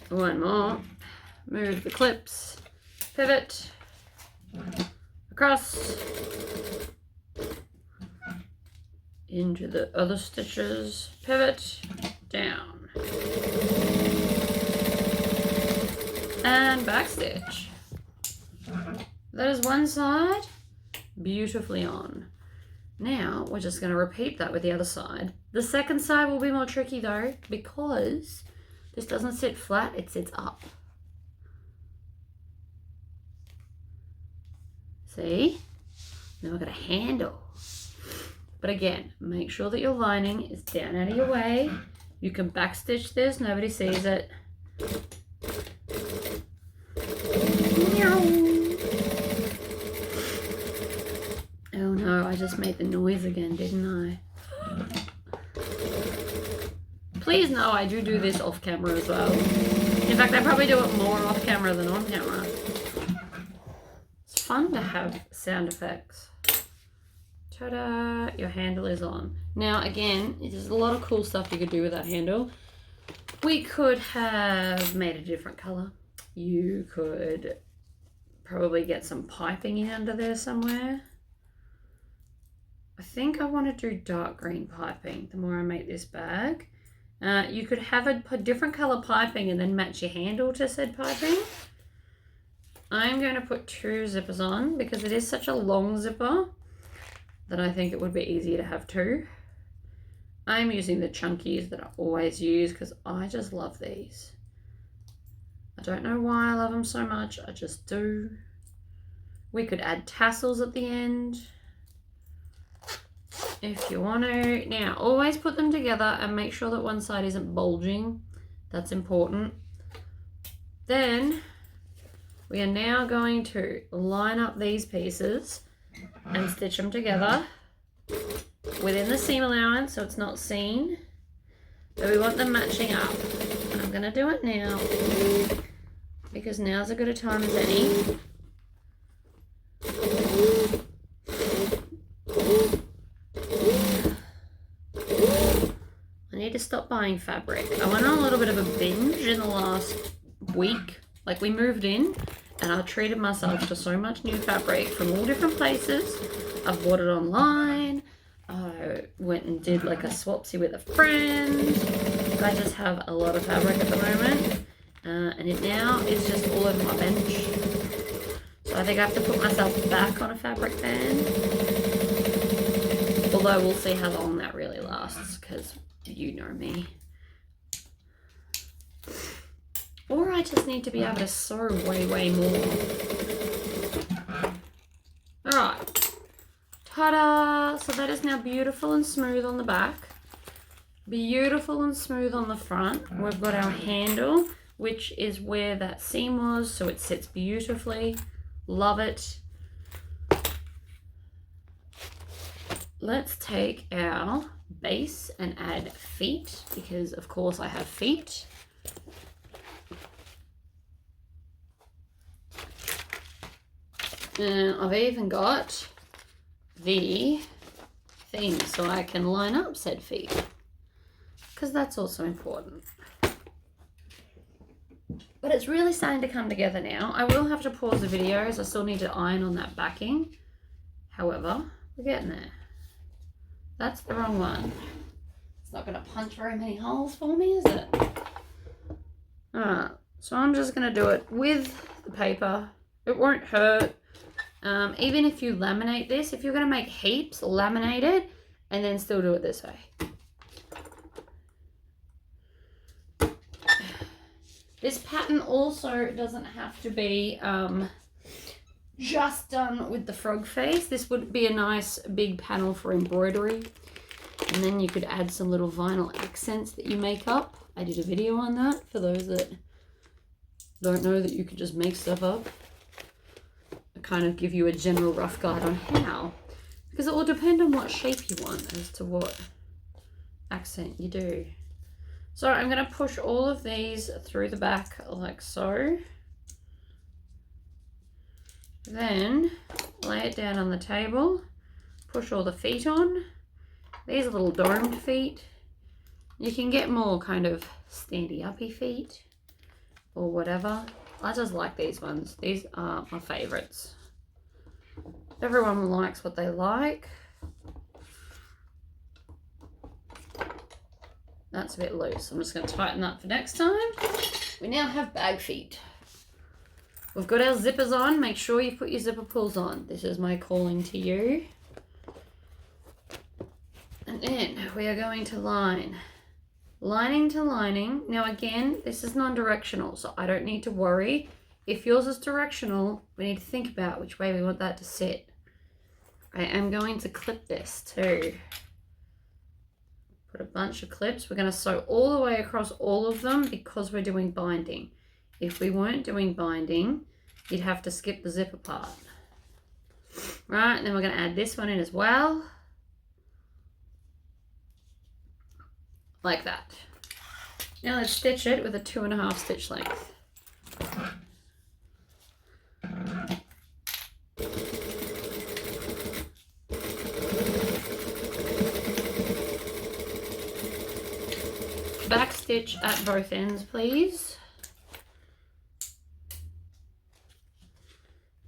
Speaker 2: One more. Move the clips. Pivot. Across. Into the other stitches. Pivot. Down. And backstitch. That is one side beautifully on. Now we're just going to repeat that with the other side. The second side will be more tricky though because this doesn't sit flat, it sits up. See? Now we've got a handle. But again, make sure that your lining is down out of your way. You can backstitch this, nobody sees it. Oh no, I just made the noise again, didn't I? Please know I do this off camera as well. In fact, I probably do it more off camera than on camera. It's fun to have sound effects. Ta-da! Your handle is on. Now again, there's a lot of cool stuff you could do with that handle. We could have made a different color. You could probably get some piping in under there somewhere. I think I want to do dark green piping the more I make this bag. You could have a different color piping and then match your handle to said piping. I'm going to put 2 zippers on because it is such a long zipper that I think it would be easier to have 2. I'm using the chunkies that I always use because I just love these. I don't know why I love them so much, I just do. We could add tassels at the end if you want to. Now, always put them together and make sure that one side isn't bulging. That's important. Then we are now going to line up these pieces and stitch them together within the seam allowance so it's not seen. But we want them matching up. And I'm going to do it now because now's as good a time as any. I need to stop buying fabric. I went on a little bit of a binge in the last week. Like, we moved in and I treated myself to so much new fabric from all different places. I've bought it online. I went and did like a swapsy with a friend. I just have a lot of fabric at the moment. And it now is just all over my bench. So I think I have to put myself back on a fabric ban. Although we'll see how long that really lasts because you know me. I just need to be able to sew way more. Alright. Ta-da! So that is now beautiful and smooth on the back. Beautiful and smooth on the front. We've got our handle, which is where that seam was, so it sits beautifully. Love it. Let's take our base and add feet, because of course I have feet. And I've even got the thing so I can line up said feet, because that's also important. But it's really starting to come together now. I will have to pause the video as I still need to iron on that backing. However, we're getting there. That's the wrong one. It's not going to punch very many holes for me, is it? Alright, so I'm just going to do it with the paper. It won't hurt. Even if you laminate this, if you're going to make heaps, laminate it and then still do it this way. This pattern also doesn't have to be just done with the frog face. This would be a nice big panel for embroidery. And then you could add some little vinyl accents that you make up. I did a video on that for those that don't know that you could just make stuff up. I kind of give you a general rough guide on how. Because it will depend on what shape you want as to what accent you do. So I'm going to push all of these through the back like so. Then lay it down on the table, push all the feet on. These are little domed feet. You can get more kind of standy-uppy feet or whatever. I just like these ones. These are my favorites. Everyone likes what they like. That's a bit loose. I'm just going to tighten that for next time. We now have bag feet. We've got our zippers on. Make sure you put your zipper pulls on. This is my calling to you. And then we are going to line. Lining to lining. Now again, this is non-directional, so I don't need to worry. If yours is directional, we need to think about which way we want that to sit. I am going to clip this too. Put a bunch of clips. We're going to sew all the way across all of them because we're doing binding. If we weren't doing binding, you'd have to skip the zipper part. Right, and then we're going to add this one in as well. Like that. Now let's stitch it with a 2.5 stitch length. Back stitch at both ends, please.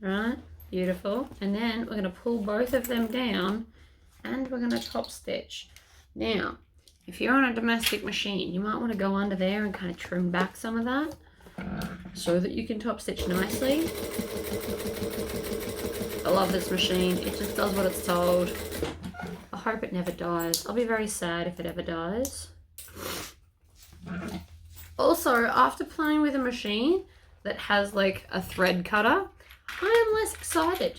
Speaker 2: Right, beautiful. And then we're going to pull both of them down and we're going to top stitch. Now, if you're on a domestic machine, you might want to go under there and kind of trim back some of that so that you can top stitch nicely. I love this machine. It just does what it's told. I hope it never dies. I'll be very sad if it ever dies. Also, after playing with a machine that has like a thread cutter, I am less excited.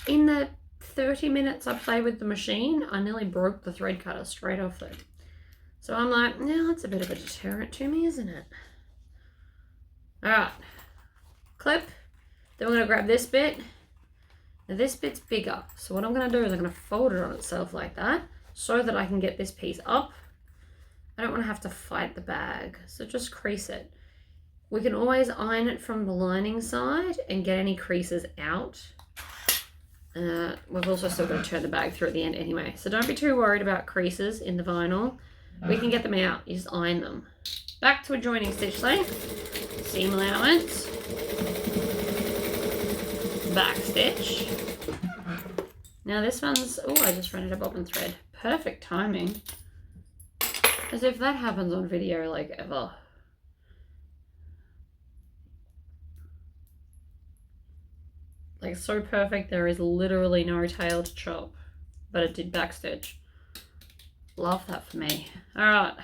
Speaker 2: In the 30 minutes I played with the machine, I nearly broke the thread cutter straight off it. So I'm like, no, that's a bit of a deterrent to me, isn't it? Alright, clip. Then we're going to grab this bit. Now this bit's bigger. So what I'm going to do is I'm going to fold it on itself like that so that I can get this piece up. I don't want to have to fight the bag, so just crease it. We can always iron it from the lining side and get any creases out. We've also still got to turn the bag through at the end anyway, so don't be too worried about creases in the vinyl. We can get them out, you just iron them. Back to a joining stitch length, seam allowance, back stitch. Now this one's, oh, I just ran out of bobbin thread. Perfect timing. As if that happens on video like ever. Like so perfect, there is literally no tail to chop, but it did backstitch. Love that for me. All right.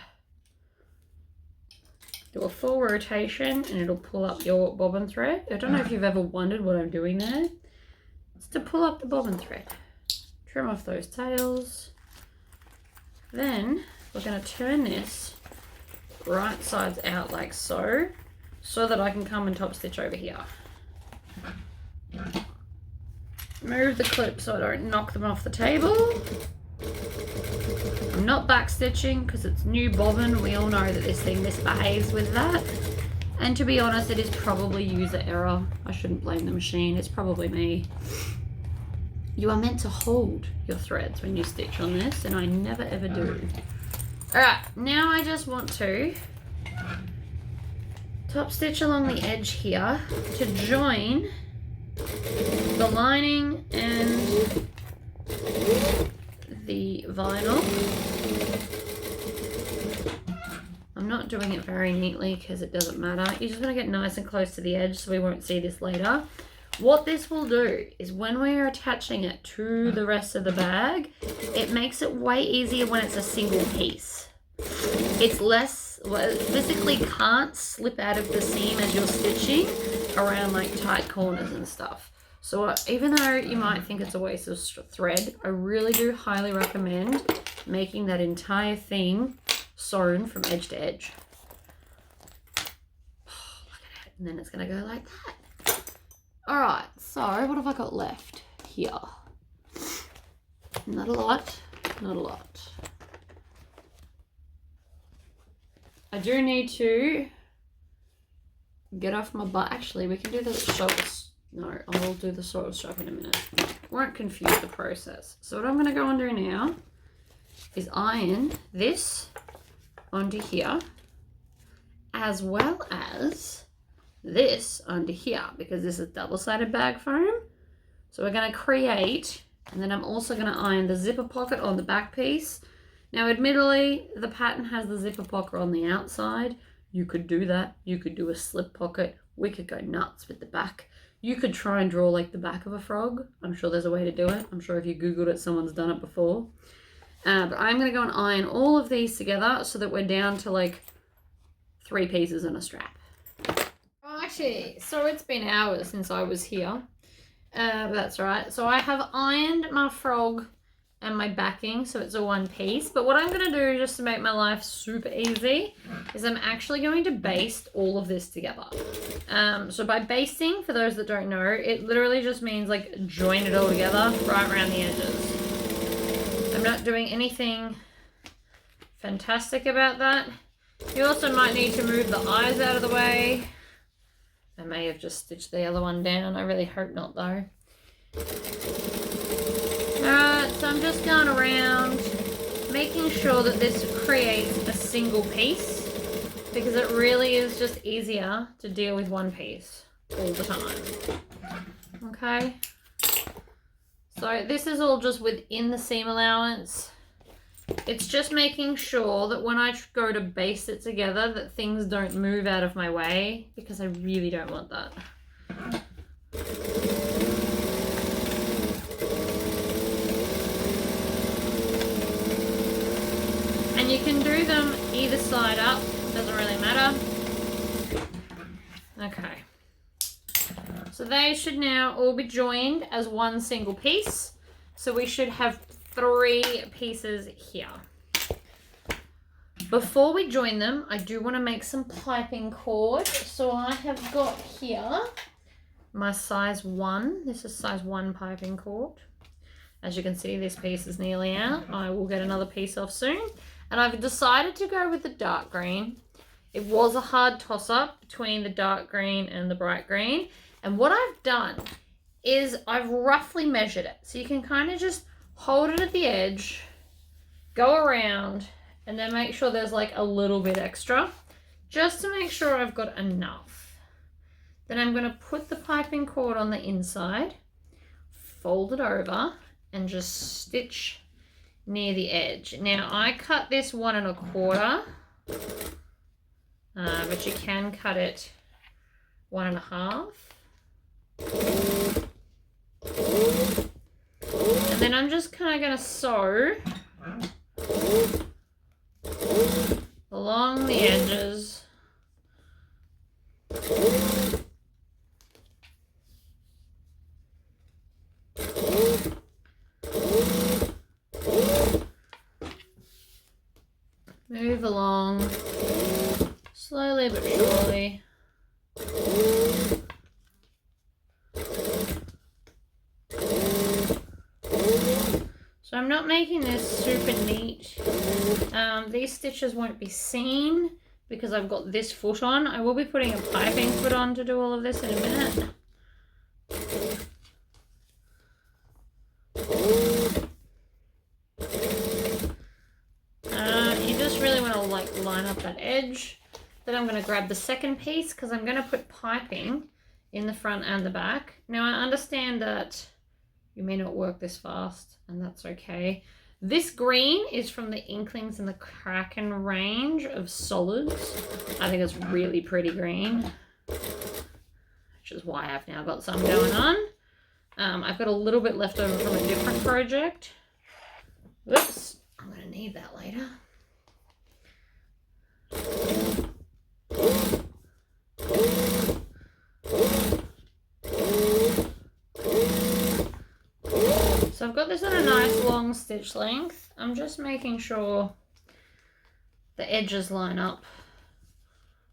Speaker 2: do a full rotation and it'll pull up your bobbin thread. I don't know if you've ever wondered what I'm doing there. It's to pull up the bobbin thread. Trim off those tails. Then we're going to turn this right sides out like so that I can come and top stitch over here. Move the clip so I don't knock them off the table. I'm not back stitching because it's new bobbin. We all know that this thing misbehaves with that. And to be honest, it is probably user error. I shouldn't blame the machine. It's probably me. You are meant to hold your threads when you stitch on this, and I never ever do. Alright, now I just want to top stitch along the edge here to join the lining and the vinyl. I'm not doing it very neatly because it doesn't matter. You just want to get nice and close to the edge so we won't see this later. What this will do is when we are attaching it to the rest of the bag, it makes it way easier when it's a single piece. It's less, well, it physically can't slip out of the seam as you're stitching around like tight corners and stuff. So even though you might think it's a waste of thread, I really do highly recommend making that entire thing sewn from edge to edge. Oh, look at it. And then it's going to go like that. All right, so what have I got left here? Not a lot, not a lot. I do need to get off my butt. Actually, we can do the shoulder. No, I'll do the shoulder strap in a minute. Won't confuse the process. So what I'm going to go and do now is iron this onto here, as well as this onto here, because this is double-sided bag foam. So we're going to create, and then I'm also going to iron the zipper pocket on the back piece. Now, admittedly, the pattern has the zipper pocket on the outside. You could do that. You could do a slip pocket. We could go nuts with the back. You could try and draw like the back of a frog. I'm sure there's a way to do it. I'm sure if you Googled it, someone's done it before. But I'm going to go and iron all of these together so that we're down to like 3 pieces and a strap. Actually, so it's been hours since I was here. But that's right. So I have ironed my frog and my backing, so it's a one piece. But what I'm going to do just to make my life super easy is I'm actually going to baste all of this together. So by basting, for those that don't know, it literally just means like join it all together right around the edges. I'm not doing anything fantastic about that. You also might need to move the eyes out of the way. I may have just stitched the other one down. I really hope not though. Alright, so I'm just going around making sure that this creates a single piece, because it really is just easier to deal with one piece all the time. Okay, so this is all just within the seam allowance. It's just making sure that when I go to baste it together that things don't move out of my way, because I really don't want that. And you can do them either side up, doesn't really matter. Okay. So they should now all be joined as one single piece. So we should have 3 pieces here. Before we join them, I do want to make some piping cord. So I have got here my size 1. This is size 1 piping cord. As you can see, this piece is nearly out. I will get another piece off soon. And I've decided to go with the dark green. It was a hard toss-up between the dark green and the bright green. And what I've done is I've roughly measured it. So you can kind of just hold it at the edge, go around, and then make sure there's like a little bit extra, just to make sure I've got enough. Then I'm going to put the piping cord on the inside, fold it over, and just stitch near the edge. Now I cut this 1 1/4, but you can cut it 1 1/2. And then I'm just kind of going to sew along the edges slowly but surely. So I'm not making this super neat. These stitches won't be seen because I've got this foot on. I will be putting a piping foot on to do all of this in a minute. You just really want to like line up that edge. Then I'm going to grab the second piece because I'm going to put piping in the front and the back. Now I understand that you may not work this fast, and that's okay. This green is from the Inklings and the Kraken range of solids. I think it's really pretty green, which is why I've now got some going on. I've got a little bit left over from a different project. Whoops, I'm going to need that later. So I've got this on a nice long stitch length. I'm just making sure the edges line up.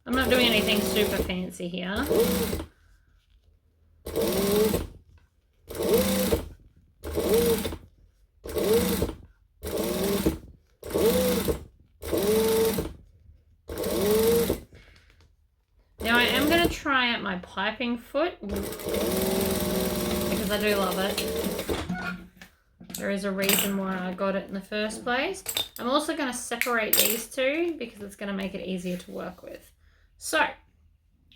Speaker 2: I'm not doing anything super fancy here. Now I am going to try out my piping foot because I do love it. There is a reason why I got it in the first place. I'm also going to separate these two because it's going to make it easier to work with. So,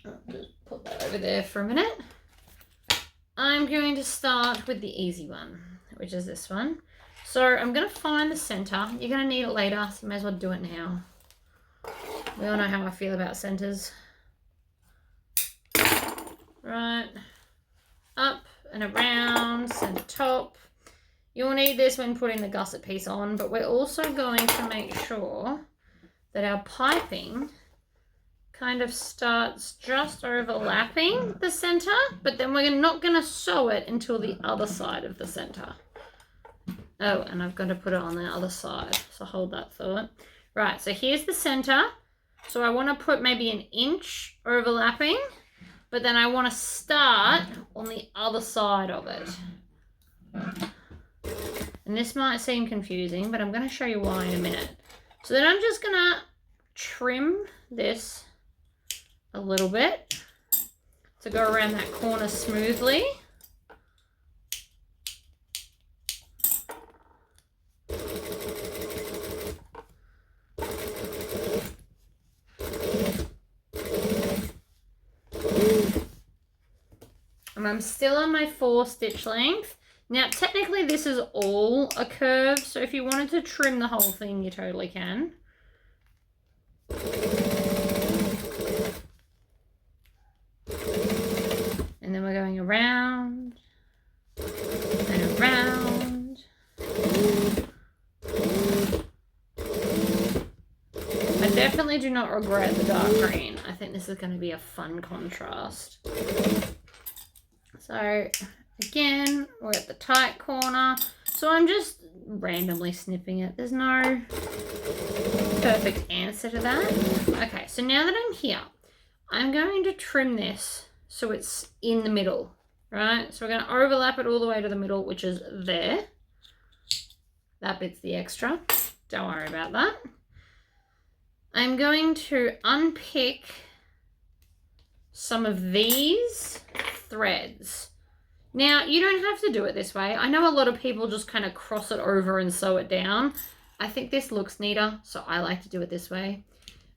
Speaker 2: I'll just put that over there for a minute. I'm going to start with the easy one, which is this one. So, I'm going to find the center. You're going to need it later, so you may as well do it now. We all know how I feel about centers. Right. Up and around, center top. You'll need this when putting the gusset piece on, but we're also going to make sure that our piping kind of starts just overlapping the center, but then we're not going to sew it until the other side of the center. Oh, and I've got to put it on the other side, so hold that thought. Right, so here's the center. So I want to put maybe an inch overlapping, but then I want to start on the other side of it. And this might seem confusing, but I'm going to show you why in a minute. So then I'm just going to trim this a little bit to go around that corner smoothly. And I'm still on my 4 stitch length. Now, technically this is all a curve, so if you wanted to trim the whole thing, you totally can. And then we're going around and around. I definitely do not regret the dark green. I think this is going to be a fun contrast. So, again, we're at the tight corner. So I'm just randomly snipping it. There's no perfect answer to that. Okay, so now that I'm here, I'm going to trim this so it's in the middle, right? So we're going to overlap it all the way to the middle, which is there. That bit's the extra. Don't worry about that. I'm going to unpick some of these threads. Now, you don't have to do it this way. I know a lot of people just kind of cross it over and sew it down. I think this looks neater, so I like to do it this way.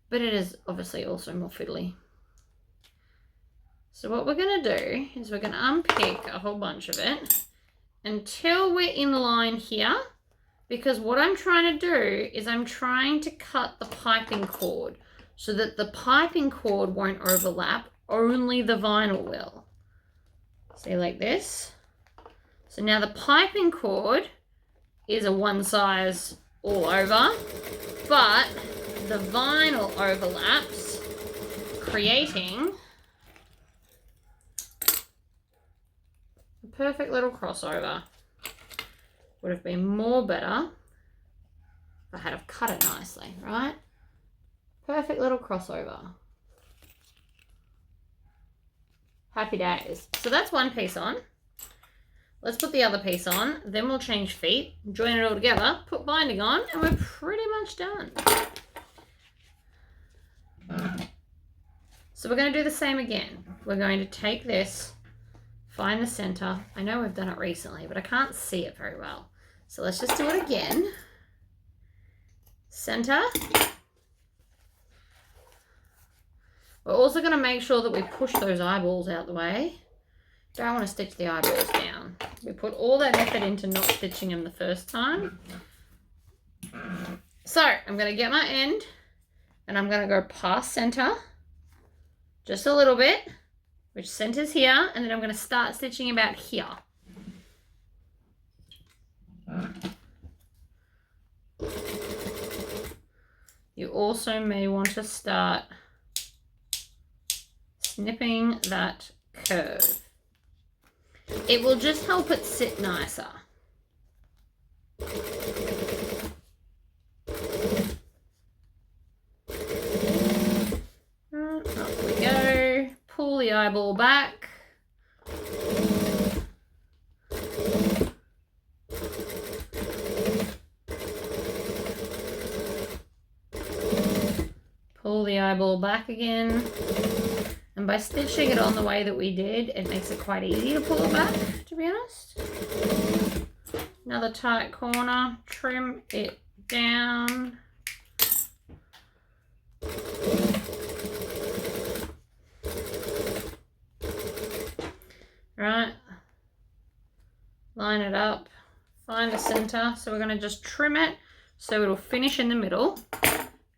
Speaker 2: But it is obviously also more fiddly. So what we're going to do is we're going to unpick a whole bunch of it until we're in line here. Because what I'm trying to do is I'm trying to cut the piping cord so that the piping cord won't overlap, only the vinyl will. See, like this. So now the piping cord is a one size all over, but the vinyl overlaps, creating a perfect little crossover. Would have been more better if I had have cut it nicely, right? Perfect little crossover. Happy days. So that's one piece on. Let's put the other piece on, then we'll change feet, join it all together, put binding on, and we're pretty much done. So we're going to do the same again. We're going to take this, find the center. I know we've done it recently, but I can't see it very well. So let's just do it again. Center. We're also going to make sure that we push those eyeballs out the way. Don't want to stitch the eyeballs down. We put all that effort into not stitching them the first time. So I'm going to get my end and I'm going to go past center just a little bit, which centers here, and then I'm going to start stitching about here. You also may want to start snipping that curve. It will just help it sit nicer. Up we go. Pull the eyeball back. Pull the eyeball back again. And by stitching it on the way that we did, it makes it quite easy to pull it back, to be honest. Another tight corner, trim it down. Right, line it up, find the center. So we're going to just trim it so it'll finish in the middle.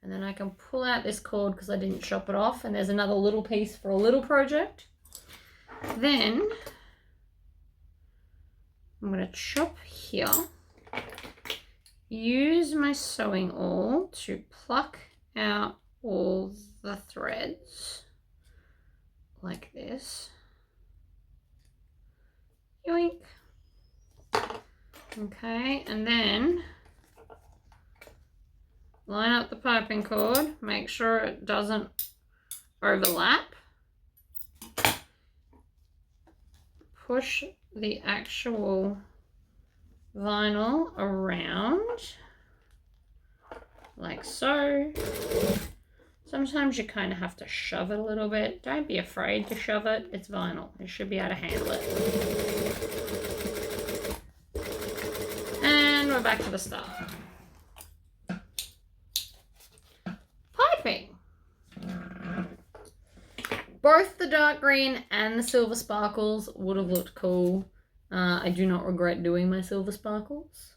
Speaker 2: And then I can pull out this cord because I didn't chop it off. And there's another little piece for a little project. Then I'm going to chop here. Use my sewing awl to pluck out all the threads like this. Yoink. Okay, and then line up the piping cord, make sure it doesn't overlap. Push the actual vinyl around like so. Sometimes you kind of have to shove it a little bit. Don't be afraid to shove it. It's vinyl. You should be able to handle it. And we're back to the start. Piping. Both the dark green and the silver sparkles would have looked cool. I do not regret doing my silver sparkles.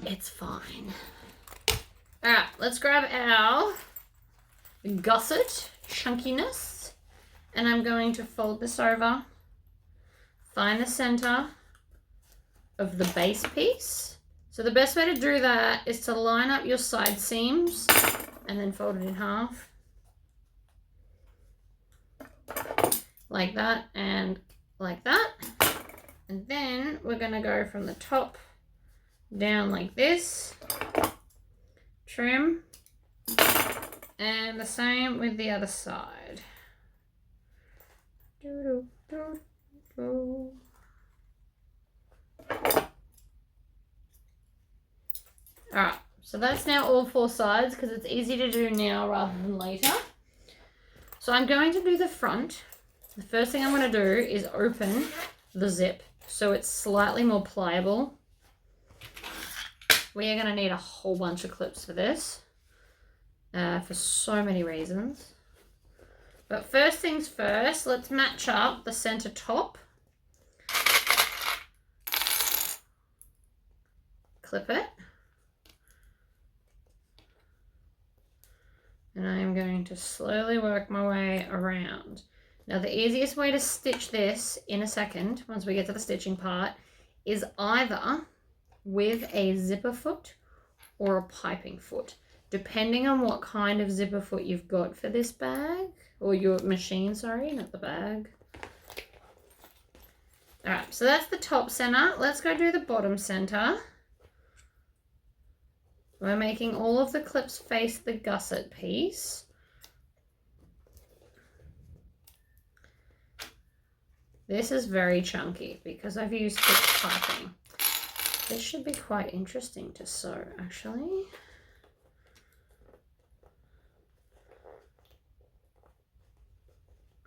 Speaker 2: It's fine. Alright, let's grab our gusset chunkiness. And I'm going to fold this over. Find the center of the base piece. So the best way to do that is to line up your side seams and then fold it in half. Like that and like that. And then we're going to go from the top down like this. Trim. And the same with the other side. Alright, so that's now all four sides because it's easy to do now rather than later. So I'm going to do the front. The first thing I'm going to do is open the zip so it's slightly more pliable. We are going to need a whole bunch of clips for this for so many reasons. But first things first, let's match up the center top. Clip it. And I am going to slowly work my way around. Now the easiest way to stitch this in a second, once we get to the stitching part, is either with a zipper foot or a piping foot, depending on what kind of zipper foot you've got for this bag, or your machine, sorry, not the bag. All right, so that's the top center. Let's go do the bottom center. We're making all of the clips face the gusset piece. This is very chunky because I've used thick piping. This should be quite interesting to sew, actually.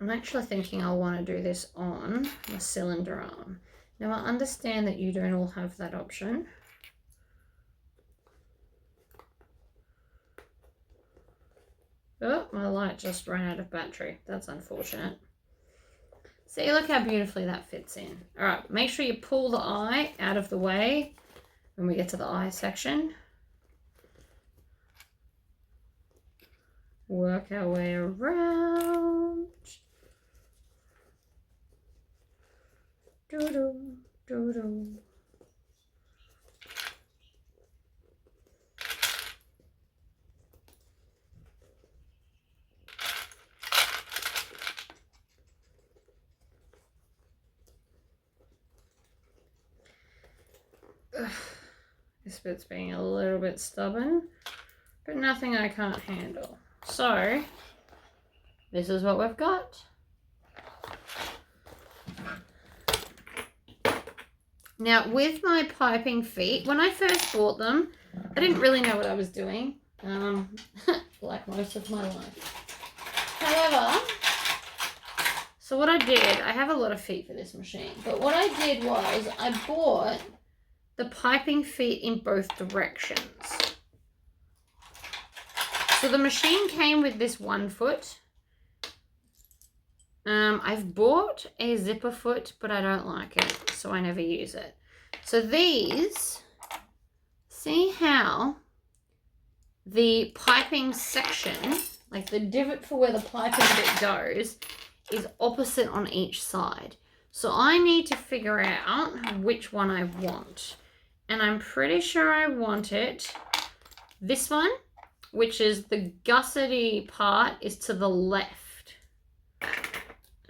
Speaker 2: I'm actually thinking I'll want to do this on a cylinder arm. Now, I understand that you don't all have that option. Oh, my light just ran out of battery. That's unfortunate. See, look how beautifully that fits in. All right, make sure you pull the eye out of the way when we get to the eye section. Work our way around. Doo-doo, doo-doo. This bit's being a little bit stubborn, but nothing I can't handle. So, this is what we've got. Now, with my piping feet, when I first bought them, I didn't really know what I was doing, like most of my life. However, so what I did, I have a lot of feet for this machine, but what I did was I bought the piping feet in both directions. So the machine came with this 1 foot. I've bought a zipper foot, but I don't like it, so I never use it. So these, see how the piping section, like the divot for where the piping bit goes, is opposite on each side. So I need to figure out which one I want. And I'm pretty sure I want it, this one, which is the gussety part is to the left.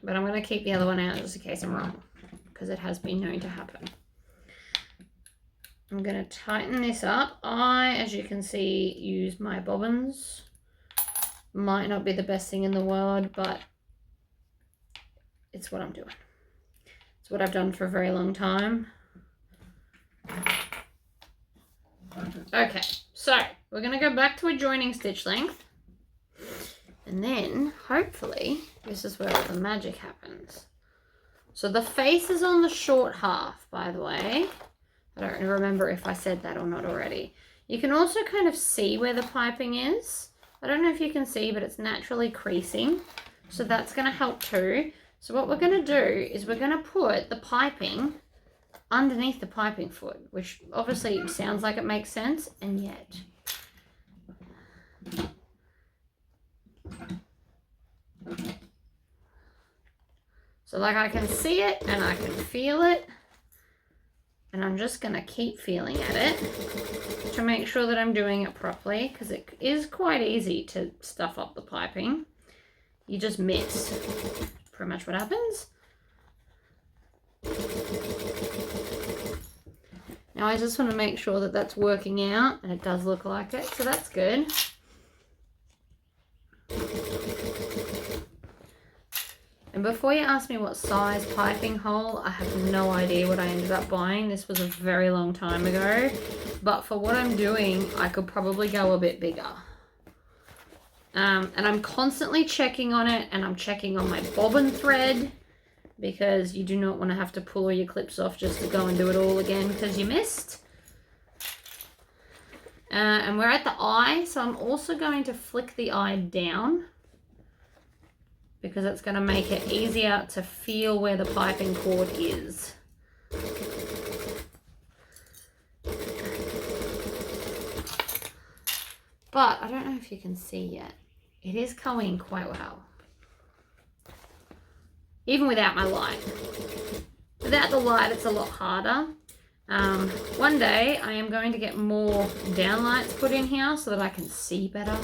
Speaker 2: But I'm going to keep the other one out just in case I'm wrong, because it has been known to happen. I'm going to tighten this up. I, as you can see, use my bobbins. Might not be the best thing in the world, but it's what I'm doing. It's what I've done for a very long time. Okay, so we're going to go back to a joining stitch length. And then, hopefully, this is where all the magic happens. So the face is on the short half, by the way. I don't remember if I said that or not already. You can also kind of see where the piping is. I don't know if you can see, but it's naturally creasing. So that's going to help too. So what we're going to do is we're going to put the piping underneath the piping foot, which obviously sounds like it makes sense, and yet. So like I can see it and I can feel it, and I'm just going to keep feeling at it to make sure that I'm doing it properly, because it is quite easy to stuff up the piping. You just miss. Pretty much what happens. Now I just want to make sure that that's working out, and it does look like it, so that's good. And before you ask me what size piping hole, I have no idea what I ended up buying. This was a very long time ago, but for what I'm doing, I could probably go a bit bigger. And I'm constantly checking on it, and I'm checking on my bobbin thread, because you do not want to have to pull all your clips off just to go and do it all again because you missed. And we're at the eye, so I'm also going to flick the eye down, because it's going to make it easier to feel where the piping cord is. But I don't know if you can see yet. It is going quite well. Even without my light. Without the light, it's a lot harder. One day, I am going to get more downlights put in here so that I can see better.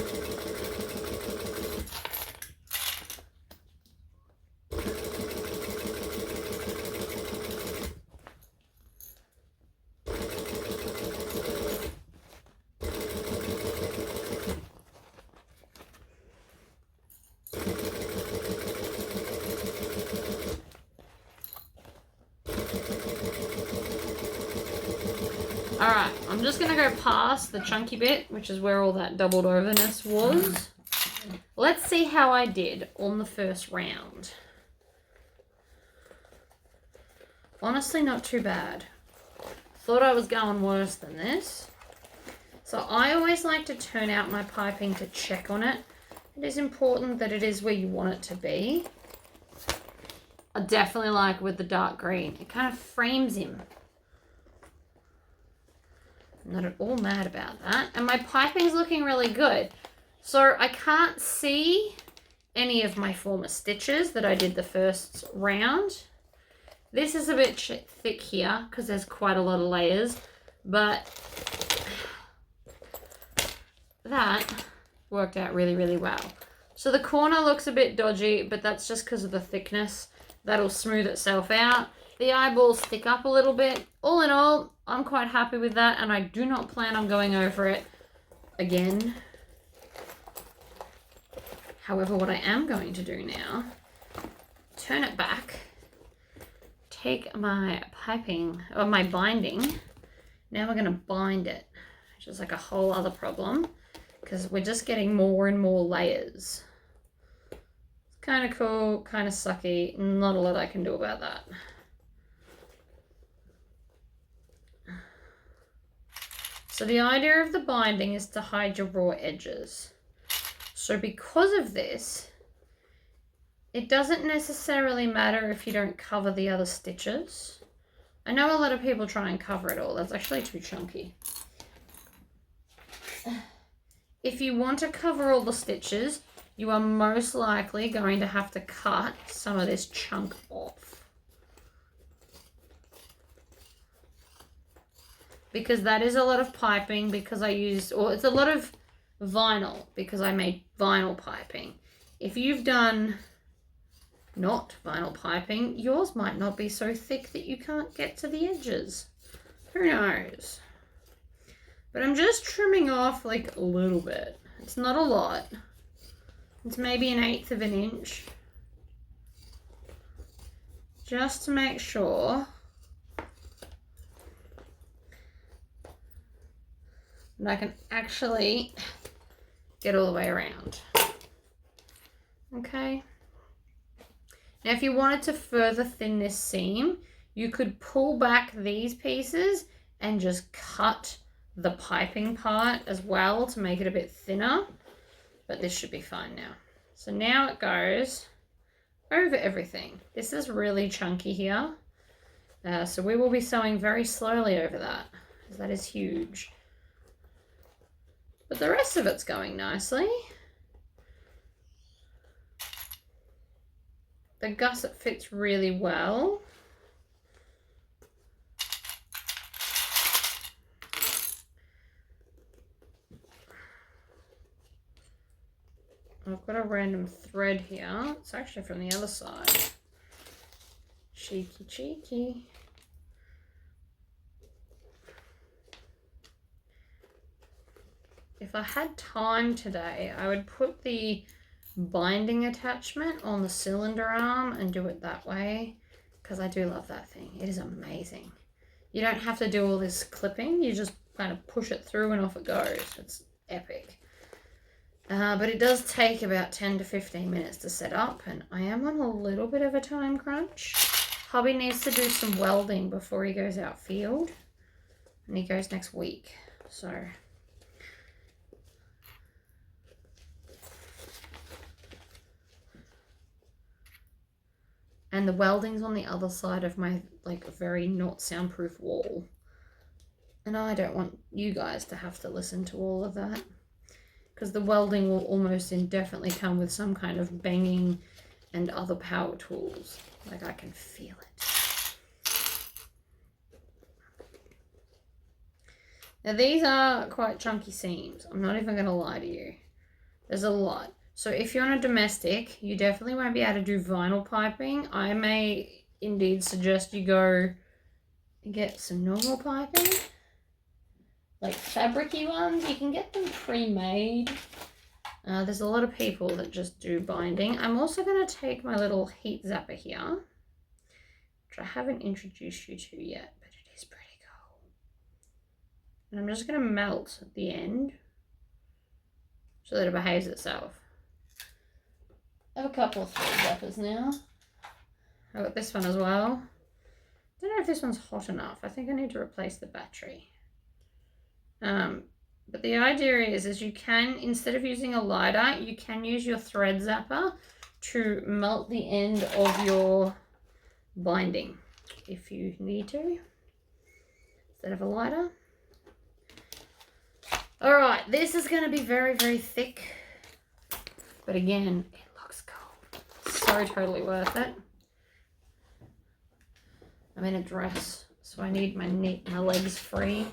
Speaker 2: Alright, I'm just going to go past the chunky bit, which is where all that doubled overness was. Let's see how I did on the first round. Honestly, not too bad. Thought I was going worse than this. So I always like to turn out my piping to check on it. It is important that it is where you want it to be. I definitely like with the dark green. It kind of frames him. I'm not at all mad about that. And my piping's looking really good. So I can't see any of my former stitches that I did the first round. This is a bit thick here because there's quite a lot of layers, but that worked out really, really well. So the corner looks a bit dodgy, but that's just because of the thickness. That'll smooth itself out. The eyeballs stick up a little bit. All in all, I'm quite happy with that, and I do not plan on going over it again. However, what I am going to do now, turn it back, take my piping, or my binding. Now we're going to bind it, which is like a whole other problem, because we're just getting more and more layers. It's kind of cool, kind of sucky. Not a lot I can do about that. So the idea of the binding is to hide your raw edges. So because of this, it doesn't necessarily matter if you don't cover the other stitches. I know a lot of people try and cover it all. That's actually too chunky. If you want to cover all the stitches, you are most likely going to have to cut some of this chunk off. Because that is a lot of piping because I used, or it's a lot of vinyl because I made vinyl piping. If you've done not vinyl piping, yours might not be so thick that you can't get to the edges. Who knows? But I'm just trimming off like a little bit. It's not a lot. It's maybe 1/8 of an inch. Just to make sure that I can actually get all the way around. Okay. Now if you wanted to further thin this seam, you could pull back these pieces and just cut the piping part as well to make it a bit thinner, but this should be fine now. So now it goes over everything. This is really chunky here, so we will be sewing very slowly over that because that is huge. But the rest of it's going nicely. The gusset fits really well. I've got a random thread here. It's actually from the other side. Cheeky, cheeky. If I had time today, I would put the binding attachment on the cylinder arm and do it that way, because I do love that thing. It is amazing. You don't have to do all this clipping. You just kind of push it through and off it goes. It's epic. But it does take about 10 to 15 minutes to set up, and I am on a little bit of a time crunch. Hubby needs to do some welding before he goes out field, and he goes next week, so... And the welding's on the other side of my, like, very not soundproof wall. And I don't want you guys to have to listen to all of that, because the welding will almost indefinitely come with some kind of banging and other power tools. Like, I can feel it. Now, these are quite chunky seams. I'm not even going to lie to you. There's a lot. So if you're on a domestic, you definitely won't be able to do vinyl piping. I may indeed suggest you go and get some normal piping. Like fabric-y ones. You can get them pre-made. There's a lot of people that just do binding. I'm also going to take my little heat zapper here, which I haven't introduced you to yet, but And I'm just going to melt at the end so that it behaves itself. I have a couple of thread zappers now. I've got this one as well. I don't know if this one's hot enough. I think I need to replace the battery. But the idea is you can, instead of using a lighter, you can use your thread zapper to melt the end of your binding if you need to, instead of a lighter. All right, this is going to be very, very thick. But again, it looks cool. So totally worth it. I'm in a dress, so I need my legs free.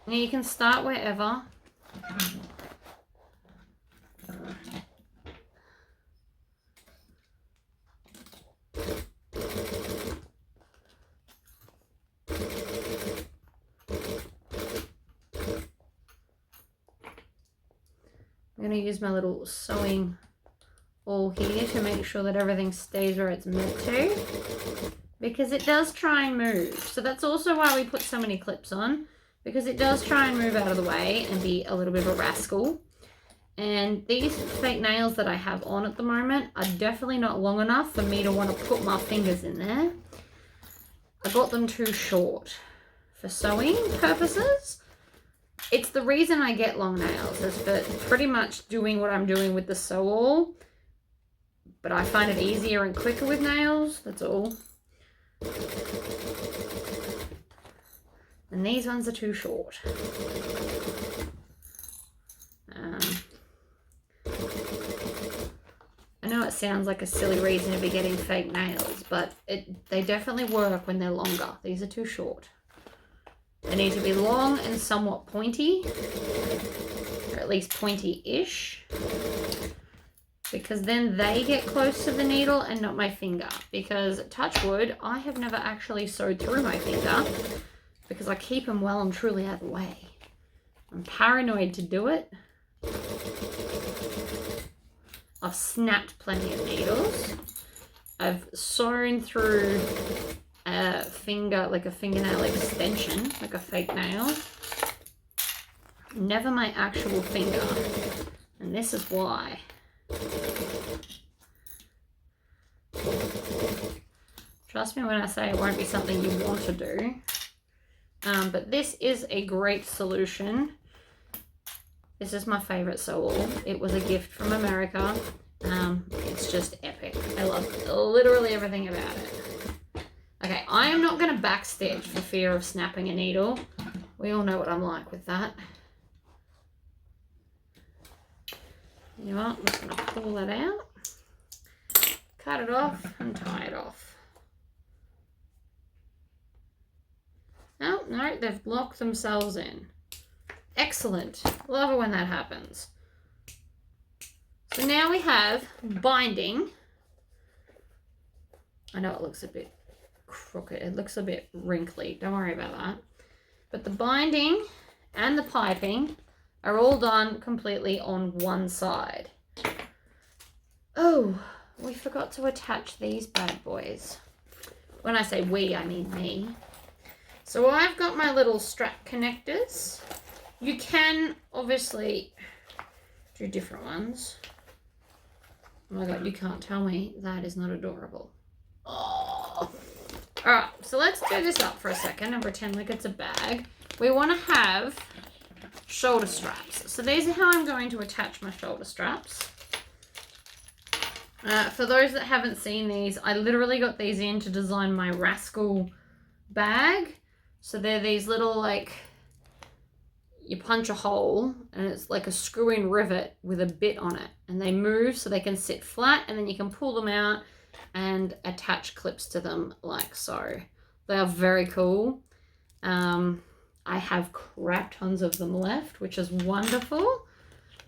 Speaker 2: Now you can start wherever. I'm going to use my little sewing awl here to make sure that everything stays where it's meant to, because it does try and move. So that's also why we put so many clips on, because it does try and move out of the way and be a little bit of a rascal. And these fake nails that I have on at the moment are definitely not long enough for me to want to put my fingers in there. I got them too short for sewing purposes. It's the reason I get long nails, is for pretty much doing what I'm doing with the sew awl. But I find it easier and quicker with nails, that's all. And these ones are too short. I know it sounds like a silly reason to be getting fake nails, but they definitely work when they're longer. These are too short. They need to be long and somewhat pointy, or at least pointy-ish, because then they get close to the needle and not my finger. Because, touch wood, I have never actually sewed through my finger because I keep them well and truly out of the way. I'm paranoid to do it. I've snapped plenty of needles. I've sewn through a finger, like a fingernail extension, like a fake nail. Never my actual finger. And this is why. Trust me when I say it won't be something you want to do. But this is a great solution. This is my favorite sew awl. It was a gift from America. It's just epic. I love literally everything about it. Okay, I am not going to backstitch for fear of snapping a needle. We all know what I'm like with that. You know what? I'm just going to pull that out, cut it off, and tie it off. Oh, no, they've locked themselves in. Excellent. Love it when that happens. So now we have binding. I know it looks a bit crooked. It looks a bit wrinkly. Don't worry about that. But the binding and the piping are all done completely on one side. Oh, we forgot to attach these bad boys. When I say we, I mean me. So I've got my little strap connectors. You can obviously do different ones. Oh my god, you can't tell me that is not adorable. Oh. Alright, so let's do this up for a second and pretend like it's a bag. We want to have shoulder straps. So these are how I'm going to attach my shoulder straps. For those that haven't seen these, I literally got these in to design my Rascal bag. So they're these little, like, you punch a hole and it's like a screw-in rivet with a bit on it. And they move so they can sit flat, and then you can pull them out and attach clips to them like so. They are very cool. I have crap tons of them left, which is wonderful.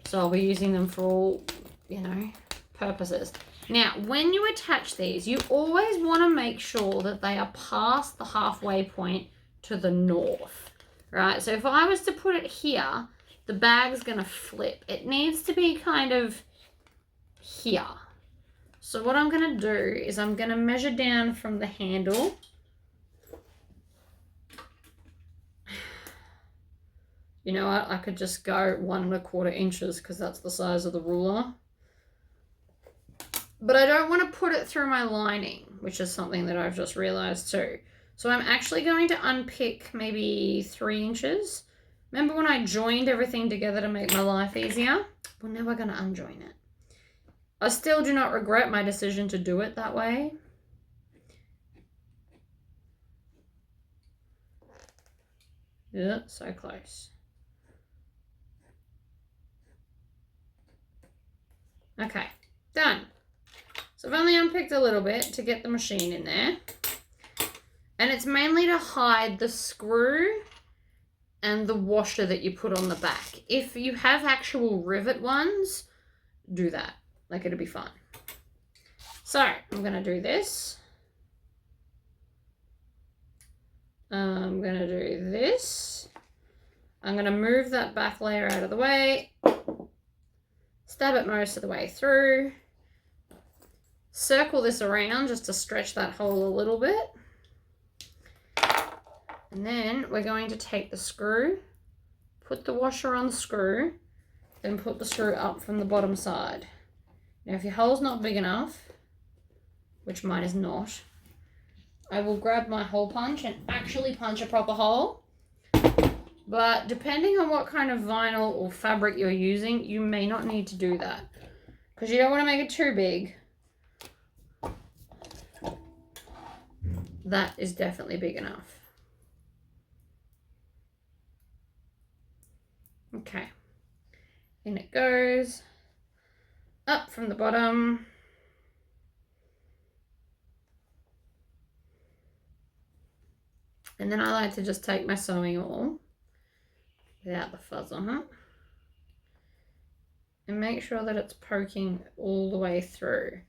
Speaker 2: So I'll be using them for all, you know, purposes. Now, when you attach these, you always want to make sure that they are past the halfway point to the north, right? So if I was to put it here, the bag's going to flip. It needs to be kind of here. So what I'm going to do is I'm going to measure down from the handle. You know what? I could just go 1¼ inches because that's the size of the ruler. But I don't want to put it through my lining, which is something that I've just realized too. So I'm actually going to unpick maybe 3 inches. Remember when I joined everything together to make my life easier? Well, now we're going to unjoin it. I still do not regret my decision to do it that way. Yeah, so close. Okay, done. So I've only unpicked a little bit to get the machine in there. And it's mainly to hide the screw and the washer that you put on the back. If you have actual rivet ones, do that. Like, it'll be fine. So I'm going to do this. I'm going to do this. I'm going to move that back layer out of the way. Stab it most of the way through. Circle this around just to stretch that hole a little bit. And then we're going to take the screw, put the washer on the screw, then put the screw up from the bottom side. Now if your hole's not big enough, which mine is not, I will grab my hole punch and actually punch a proper hole. But depending on what kind of vinyl or fabric you're using, you may not need to do that, because you don't want to make it too big. That is definitely big enough. Okay. In it goes. Up from the bottom. And then I like to just take my sewing awl without the fuzz on it and make sure that it's poking all the way through.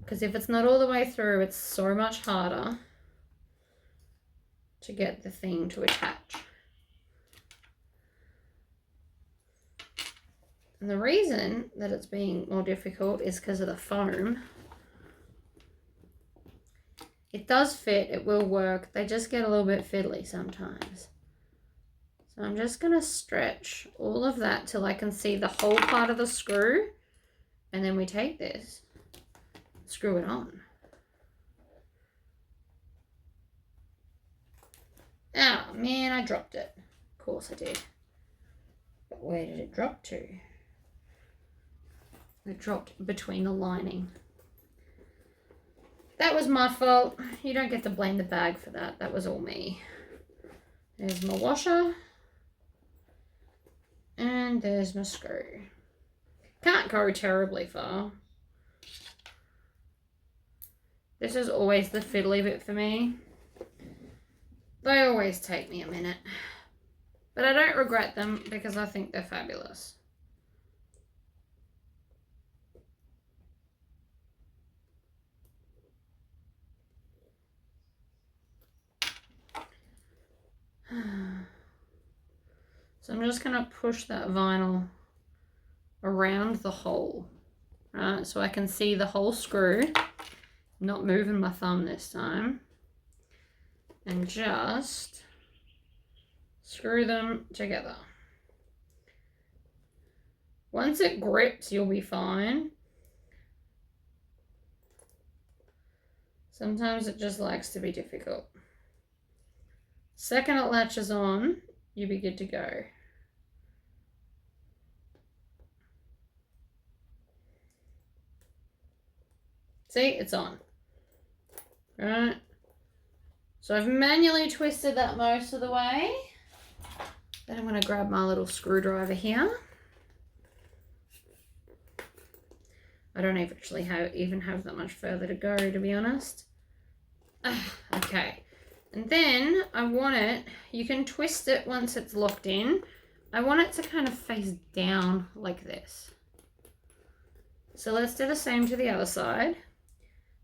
Speaker 2: Because if it's not all the way through, it's so much harder to get the thing to attach. And the reason that it's being more difficult is because of the foam. It does fit, it will work. They just get a little bit fiddly sometimes. So I'm just going to stretch all of that till I can see the whole part of the screw. And then we take this, screw it on. Oh man, I dropped it. Of course I did. But where did it drop to? It dropped between the lining. That was my fault. You don't get to blame the bag for that. That was all me. There's my washer. And there's my screw. Can't go terribly far. This is always the fiddly bit for me. They always take me a minute. But I don't regret them because I think they're fabulous. So I'm just going to push that vinyl around the hole, right? So I can see the whole screw. Not moving my thumb this time. And just screw them together. Once it grips, you'll be fine. Sometimes it just likes to be difficult. Second it latches on, you'll be good to go. See, it's on. Right. So I've manually twisted that most of the way. Then I'm going to grab my little screwdriver here. I don't actually even have that much further to go, to be honest. Okay. And then I want it, you can twist it once it's locked in. I want it to kind of face down like this. So let's do the same to the other side.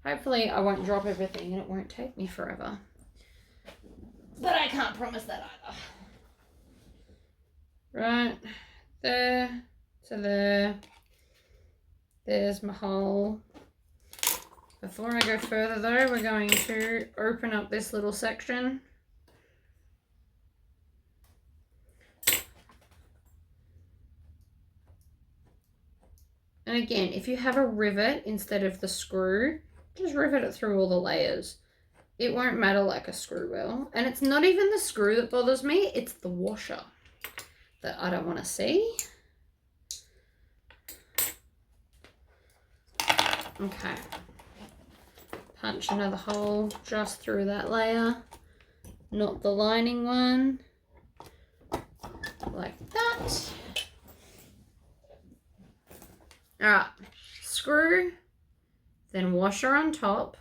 Speaker 2: Hopefully I won't drop everything and it won't take me forever. But I can't promise that either. Right, there to there. There's my hole. Before I go further though, we're going to open up this little section. And again, if you have a rivet instead of the screw, just rivet it through all the layers. It won't matter like a screw will. And it's not even the screw that bothers me, it's the washer that I don't want to see. Okay. Punch another hole just through that layer, not the lining one, like that. All right, screw, then washer on top.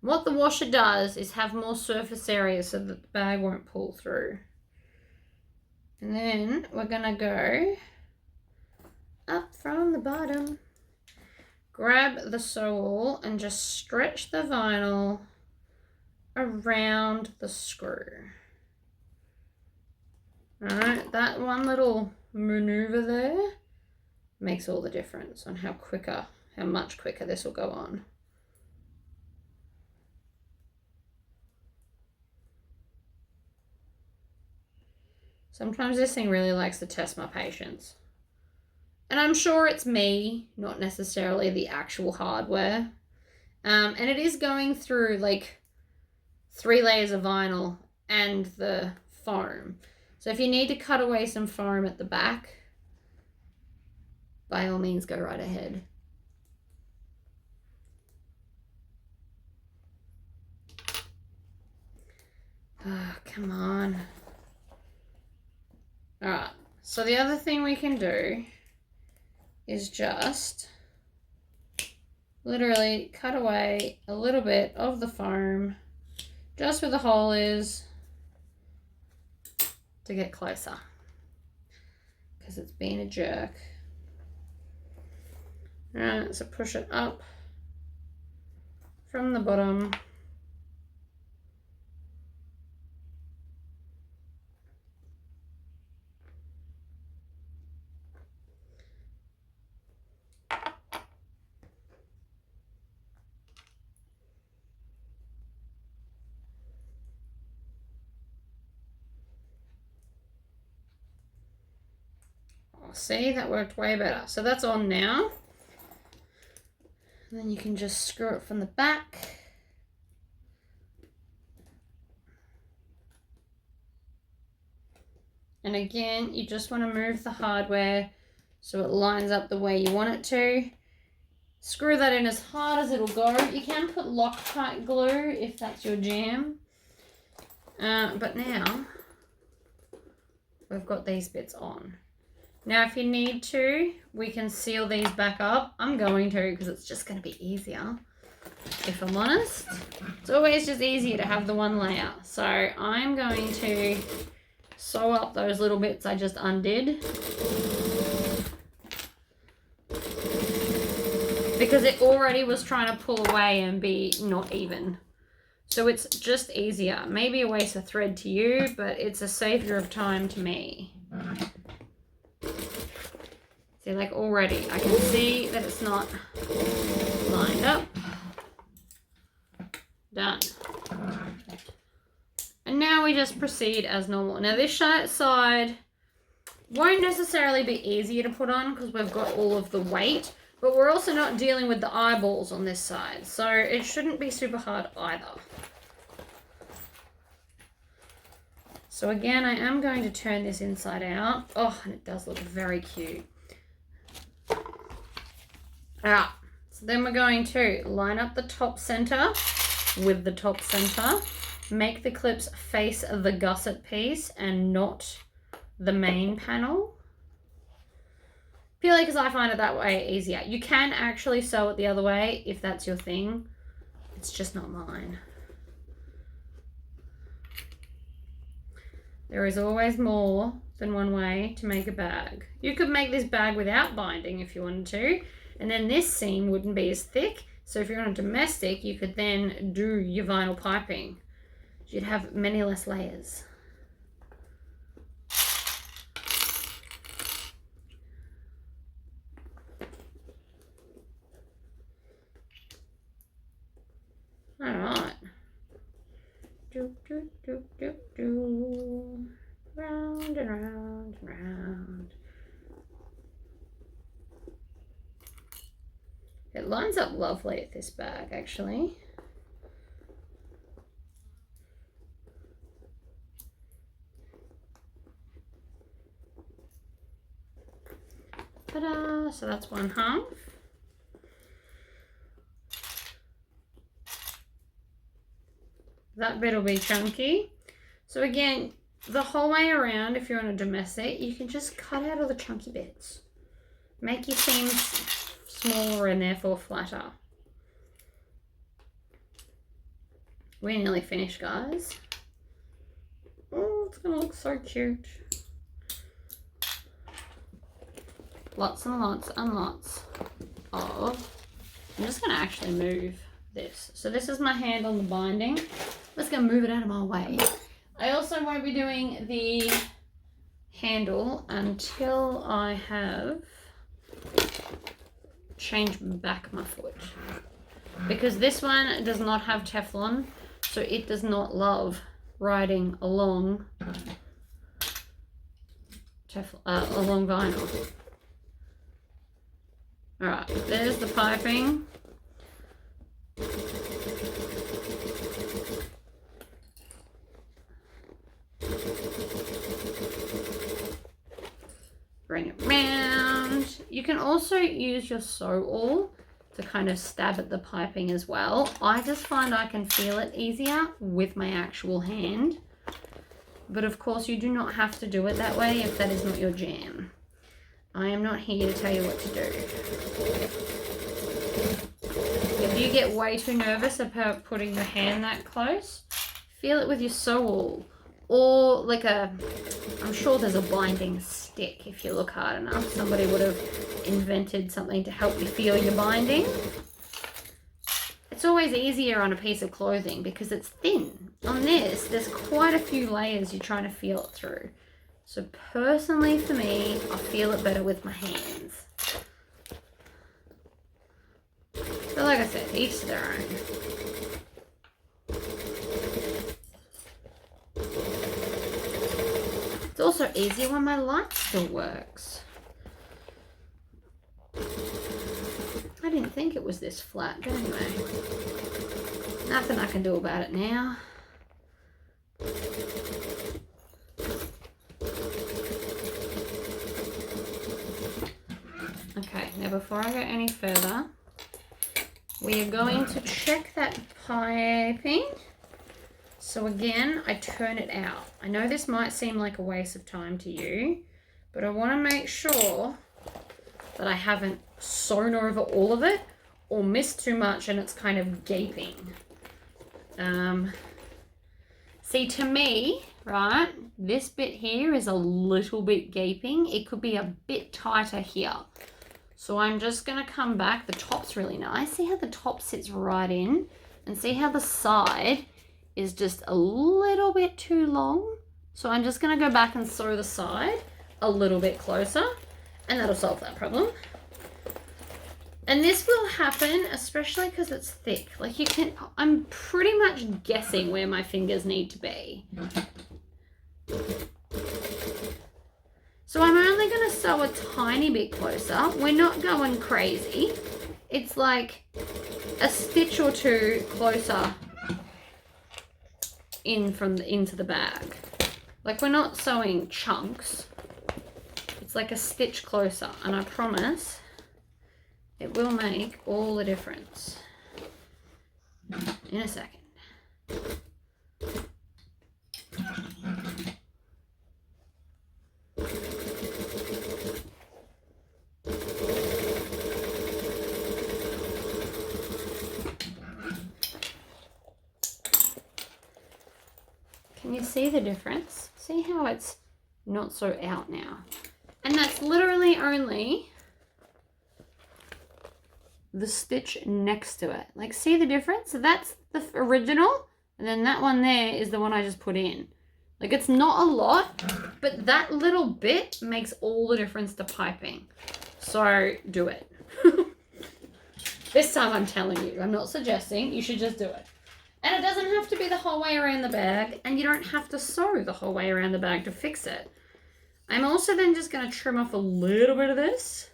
Speaker 2: What the washer does is have more surface area so that the bag won't pull through. And then we're gonna go up from the bottom, grab the sole and just stretch the vinyl around the screw. All right, that one little maneuver there makes all the difference on how much quicker this will go on. Sometimes this thing really likes to test my patience. And I'm sure it's me, not necessarily the actual hardware. And it is going through like 3 layers of vinyl and the foam. So if you need to cut away some foam at the back, by all means go right ahead. Oh, come on. All right, so the other thing we can do is just literally cut away a little bit of the foam just where the hole is to get closer because it's been a jerk. All right, so push it up from the bottom. See, that worked way better. So that's on now. And then you can just screw it from the back. And again, you just want to move the hardware so it lines up the way you want it to. Screw that in as hard as it'll go. You can put Loctite glue if that's your jam. But now we've got these bits on. Now, if you need to, we can seal these back up. I'm going to because it's just going to be easier, if I'm honest. It's always just easier to have the one layer. So I'm going to sew up those little bits I just undid, because it already was trying to pull away and be not even. So it's just easier. Maybe a waste of thread to you, but it's a savior of time to me. See, like already, I can see that it's not lined up. Done. And now we just proceed as normal. Now this side won't necessarily be easier to put on because we've got all of the weight, but we're also not dealing with the eyeballs on this side. So it shouldn't be super hard either. So again, I am going to turn this inside out. Oh, and it does look very cute. Alright, so then we're going to line up the top center with the top center. Make the clips face the gusset piece and not the main panel. Purely because I find it that way easier. You can actually sew it the other way if that's your thing. It's just not mine. There is always more than one way to make a bag. You could make this bag without binding if you wanted to, and then this seam wouldn't be as thick. So if you're on a domestic, you could then do your vinyl piping. You'd have many less layers. All right. Do, do, do, do, do. Round and round and round. It lines up lovely at this bag, actually. Ta-da! So that's one half. That bit will be chunky. So again, the whole way around, if you're on a domestic, you can just cut out all the chunky bits. Make your seams smaller and therefore flatter. We're nearly finished, guys. Oh, it's gonna look so cute. Lots and lots and lots of... I'm just gonna actually move this. So this is my hand on the binding. Let's go move it out of my way. I also won't be doing the handle until I have changed back my foot. Because this one does not have Teflon, so it does not love riding along along vinyl. Alright, there's the piping. Bring it round. You can also use your sew awl to kind of stab at the piping as well. I just find I can feel it easier with my actual hand. But of course you do not have to do it that way if that is not your jam. I am not here to tell you what to do. If you get way too nervous about putting your hand that close, feel it with your sew awl. Or like I'm sure there's a binding stick if you look hard enough. Somebody would have invented something to help you feel your binding. It's always easier on a piece of clothing because it's thin. On this, there's quite a few layers you're trying to feel it through. So personally for me, I feel it better with my hands. But like I said, each to their own. It's also easier when my light still works. I didn't think it was this flat, but anyway. Nothing I can do about it now. Okay, now before I go any further, we are going to check that piping. So again, I turn it out. I know this might seem like a waste of time to you, but I want to make sure that I haven't sewn over all of it or missed too much and it's kind of gaping. See, to me, right, this bit here is a little bit gaping. It could be a bit tighter here. So I'm just going to come back. The top's really nice. See how the top sits right in? And see how the side is just a little bit too long? So I'm just going to go back and sew the side a little bit closer. And that'll solve that problem. And this will happen, especially because it's thick. Like you can, I'm pretty much guessing where my fingers need to be. So I'm only going to sew a tiny bit closer. We're not going crazy. It's like a stitch or two closer into the bag. Like we're not sewing chunks. It's like a stitch closer, and I promise it will make all the difference in a second. Can you see the difference? See how it's not so out now? And that's literally only the stitch next to it. Like, see the difference? So that's the original, and then that one there is the one I just put in. Like, it's not a lot, but that little bit makes all the difference to piping. So do it. This time I'm telling you, I'm not suggesting, you should just do it. And it doesn't have to be the whole way around the bag, and you don't have to sew the whole way around the bag to fix it. I'm also then just going to trim off a little bit of this,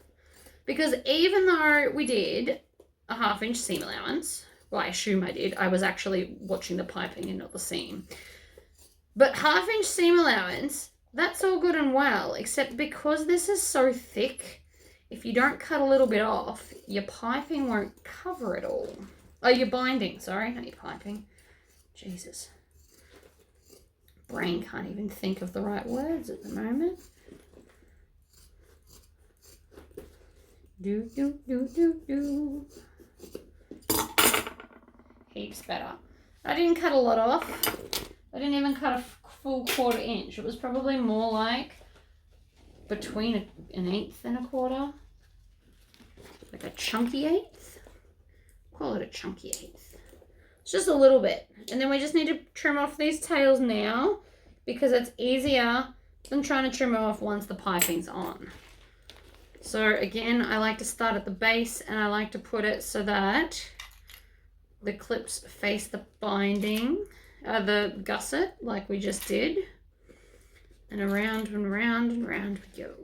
Speaker 2: because even though we did a 1/2 inch seam allowance. Well, I assume I did. I was actually watching the piping and not the seam. But 1/2 inch seam allowance, that's all good and well, except because this is so thick, if you don't cut a little bit off, your piping won't cover it all. Oh, your binding, sorry, not your piping. Jesus. Brain can't even think of the right words at the moment. Do. Heaps better. I didn't cut a lot off. I didn't even cut a full 1/4 inch. It was probably more like between an 1/8 and a 1/4. Like a chunky 1/8. Call it a chunky 1/8. It's just a little bit. And then we just need to trim off these tails now because it's easier than trying to trim it off once the piping's on. So again, I like to start at the base and I like to put it so that the clips face the binding, the gusset, like we just did. And around and round and round we go.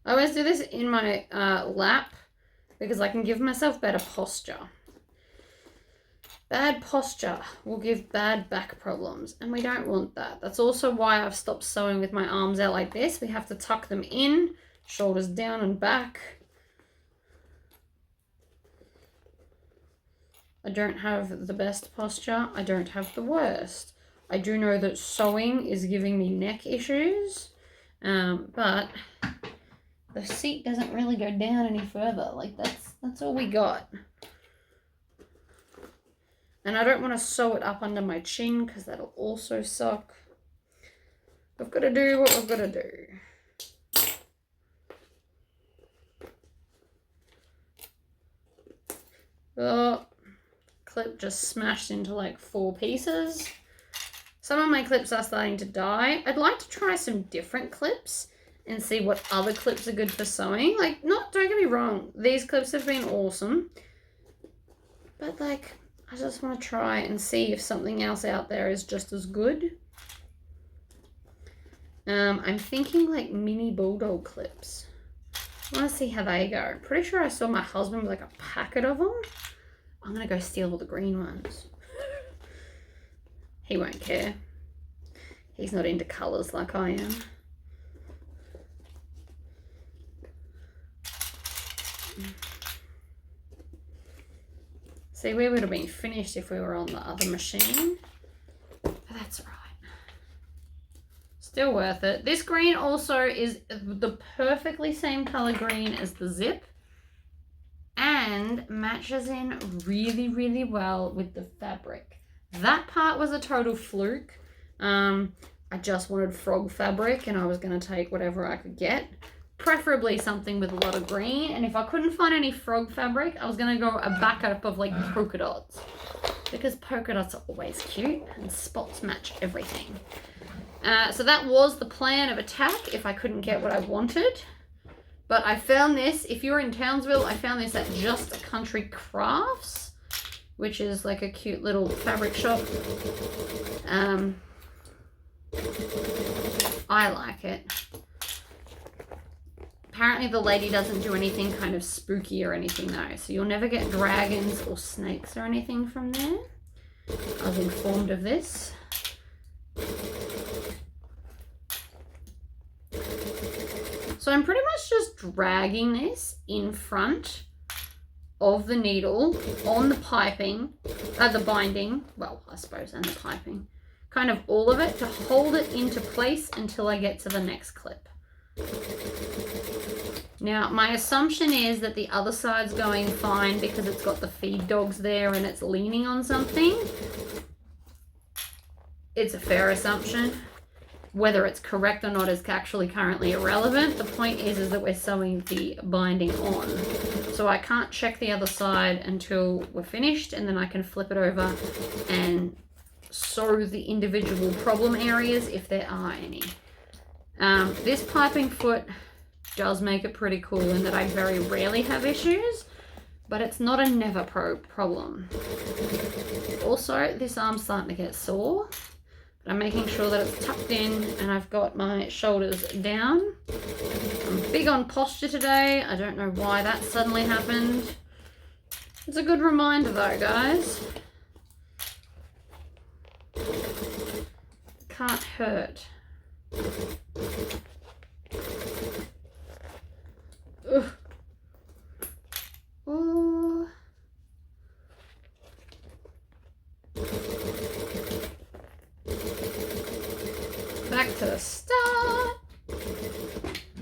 Speaker 2: I always do this in my lap because I can give myself better posture. Bad posture will give bad back problems, and we don't want that. That's also why I've stopped sewing with my arms out like this. We have to tuck them in, shoulders down and back. I don't have the best posture. I don't have the worst. I do know that sewing is giving me neck issues, but the seat doesn't really go down any further. Like that's all we got. And I don't want to sew it up under my chin because that'll also suck. We've got to do what we've got to do. Oh, clip just smashed into like 4 pieces. Some of my clips are starting to die. I'd like to try some different clips and see what other clips are good for sewing. Like, don't get me wrong, these clips have been awesome. But like, I just want to try and see if something else out there is just as good. I'm thinking like mini bulldog clips. I want to see how they go. Pretty sure I saw my husband with like a packet of them. I'm going to go steal all the green ones. He won't care. He's not into colours like I am. See, we would have been finished if we were on the other machine, but that's all right. Still worth it. This green also is the perfectly same color green as the zip and matches in really, really well with the fabric. That part was a total fluke. I just wanted frog fabric and I was going to take whatever I could get. Preferably something with a lot of green, and if I couldn't find any frog fabric, I was going to go a backup of like polka dots, because polka dots are always cute and spots match everything. So that was the plan of attack if I couldn't get what I wanted. But I found this, if you're in Townsville, I found this at Just Country Crafts, which is like a cute little fabric shop. I like it. Apparently the lady doesn't do anything kind of spooky or anything though, so you'll never get dragons or snakes or anything from there. I was informed of this. So I'm pretty much just dragging this in front of the needle on the piping, the binding, well, I suppose, and the piping. Kind of all of it to hold it into place until I get to the next clip. Now, my assumption is that the other side's going fine because it's got the feed dogs there and it's leaning on something. It's a fair assumption. Whether it's correct or not is actually currently irrelevant. The point is that we're sewing the binding on. So I can't check the other side until we're finished, and then I can flip it over and sew the individual problem areas if there are any. This piping foot does make it pretty cool in that I very rarely have issues. but it's not a never problem. Also, this arm's starting to get sore, but I'm making sure that it's tucked in and I've got my shoulders down. I'm big on posture today. I don't know why that suddenly happened. It's a good reminder though, guys. Can't hurt. Ugh. Ooh. Back to the start.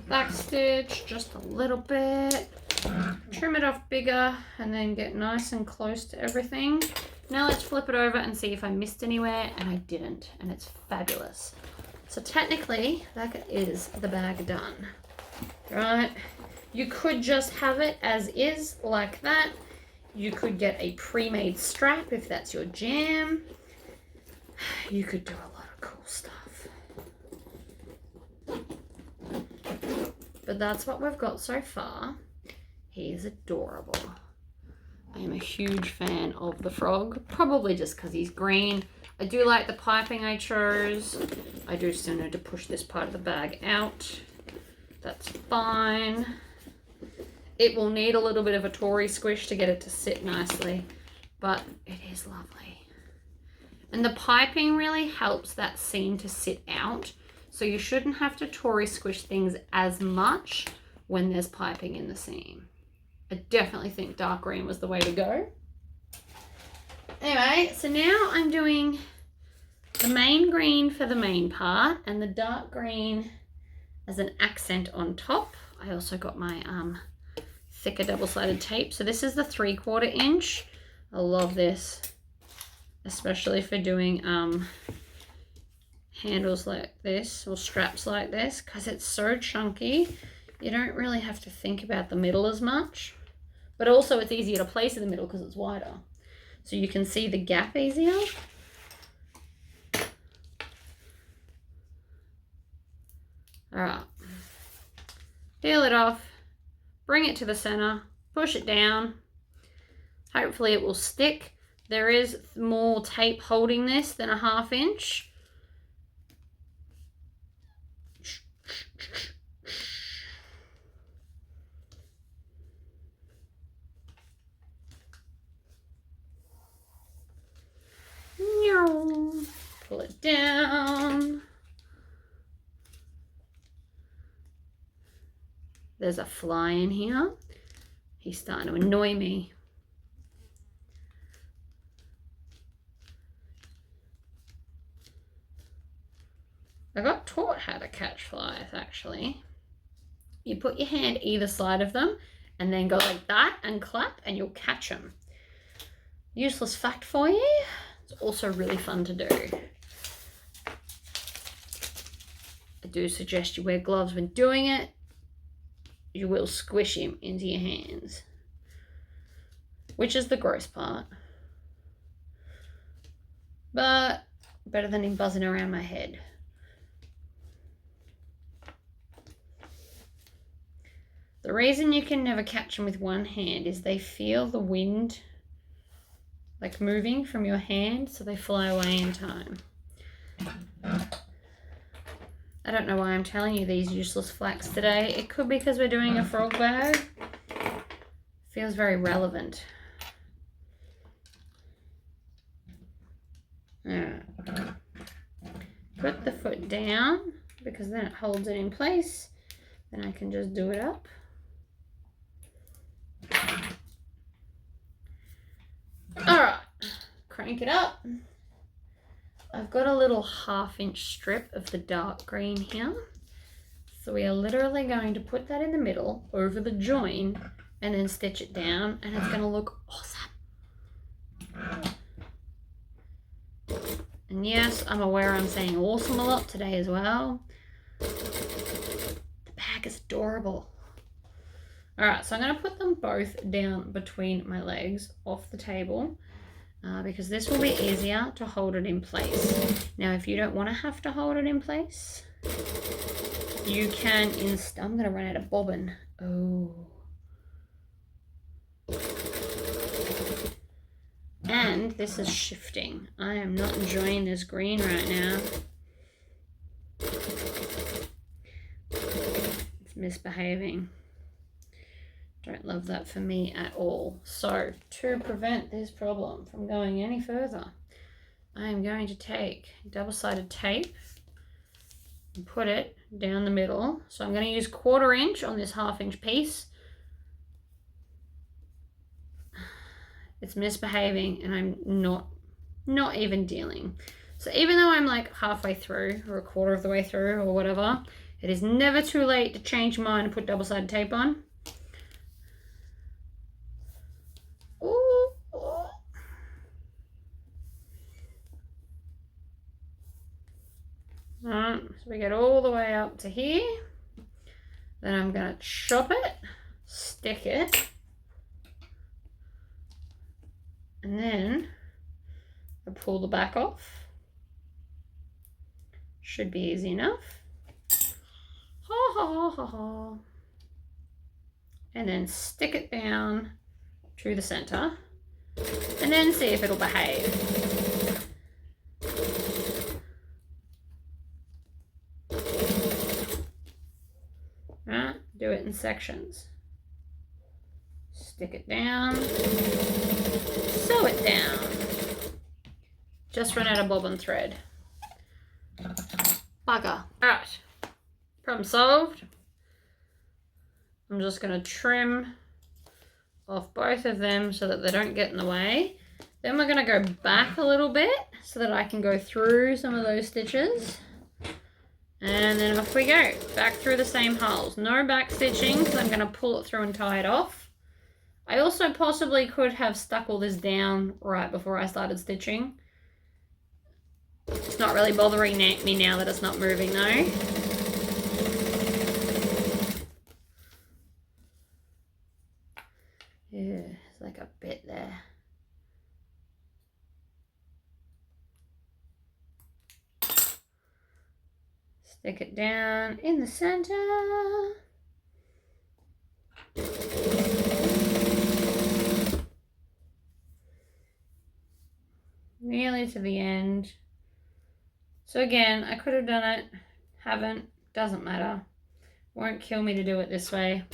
Speaker 2: Back stitch just a little bit. Trim it off bigger and then get nice and close to everything. Now let's flip it over and see if I missed anywhere, and I didn't, and it's fabulous. So technically that is the bag done, right? You could just have it as is like that. You could get a pre-made strap if that's your jam. You could do a lot of cool stuff. But that's what we've got so far. He is adorable. I am a huge fan of the frog, probably just because he's green. I do like the piping I chose. I do still need to push this part of the bag out. That's fine. It will need a little bit of a Tory squish to get it to sit nicely, but it is lovely. And the piping really helps that seam to sit out, so you shouldn't have to Tory squish things as much when there's piping in the seam. I definitely think dark green was the way to go. Anyway, so now I'm doing the main green for the main part and the dark green as an accent on top. I also got my thicker double-sided tape. So this is the 3/4 inch. I love this, especially for doing handles like this or straps like this, because it's so chunky. You don't really have to think about the middle as much. But also it's easier to place in the middle because it's wider. So you can see the gap easier. All right. Peel it off, bring it to the center, push it down. Hopefully it will stick. There is more tape holding this than a 1/2 inch. Pull it down. There's a fly in here. He's starting to annoy me. I got taught how to catch flies, actually. You put your hand either side of them and then go like that and clap and you'll catch them. Useless fact for you. It's also really fun to do. I do suggest you wear gloves when doing it. You will squish him into your hands, which is the gross part. But better than him buzzing around my head. The reason you can never catch them with one hand is they feel the wind like moving from your hand, so they fly away in time. I don't know why I'm telling you these useless facts today. It could be because we're doing a frog bag. Feels very relevant. Alright. Put the foot down because then it holds it in place. Then I can just do it up. Alright, crank it up. I've got a little 1/2 inch strip of the dark green here. So we are literally going to put that in the middle over the join and then stitch it down, and it's going to look awesome. And yes, I'm aware I'm saying awesome a lot today as well. The bag is adorable. Alright, so I'm going to put them both down between my legs off the table because this will be easier to hold it in place. Now, if you don't want to have to hold it in place, you can I'm going to run out of bobbin. Oh. And this is shifting. I am not enjoying this green right now. It's misbehaving. Don't love that for me at all. So to prevent this problem from going any further, I am going to take double-sided tape and put it down the middle. So I'm going to use 1/4 inch on this 1/2 inch piece. It's misbehaving and I'm not even dealing. So even though I'm like halfway through or 1/4 of the way through or whatever, it is never too late to change your mind and put double-sided tape on. Ooh, ooh. Alright, so we get all the way up to here. Then I'm going to chop it, stick it, and then I pull the back off. Should be easy enough. Ha ha ha ha. And then stick it down to the center and then see if it'll behave. Right, do it in sections. Stick it down, sew it down. Just run out of bobbin thread. Bugger. Alright, problem solved. I'm just going to trim off both of them so that they don't get in the way. Then we're going to go back a little bit so that I can go through some of those stitches. And then off we go, back through the same holes. No back stitching because I'm going to pull it through and tie it off. I also possibly could have stuck all this down right before I started stitching. It's not really bothering me now that it's not moving though. Yeah, there's like a bit there. Stick it down in the center. Nearly to the end. So again, I could have done it, haven't, doesn't matter. Won't kill me to do it this way.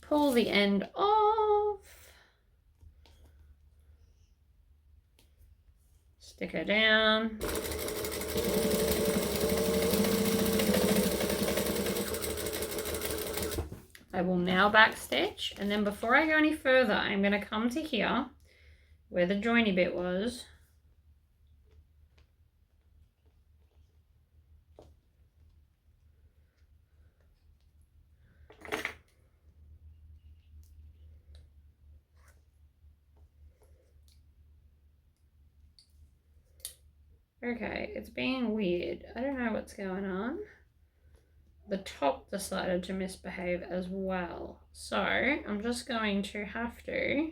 Speaker 2: Pull the end off. Stick her down. I will now backstitch, and then before I go any further, I'm going to come to here where the joiny bit was. Okay, it's being weird. I don't know what's going on. The top decided to misbehave as well. So I'm just going to have to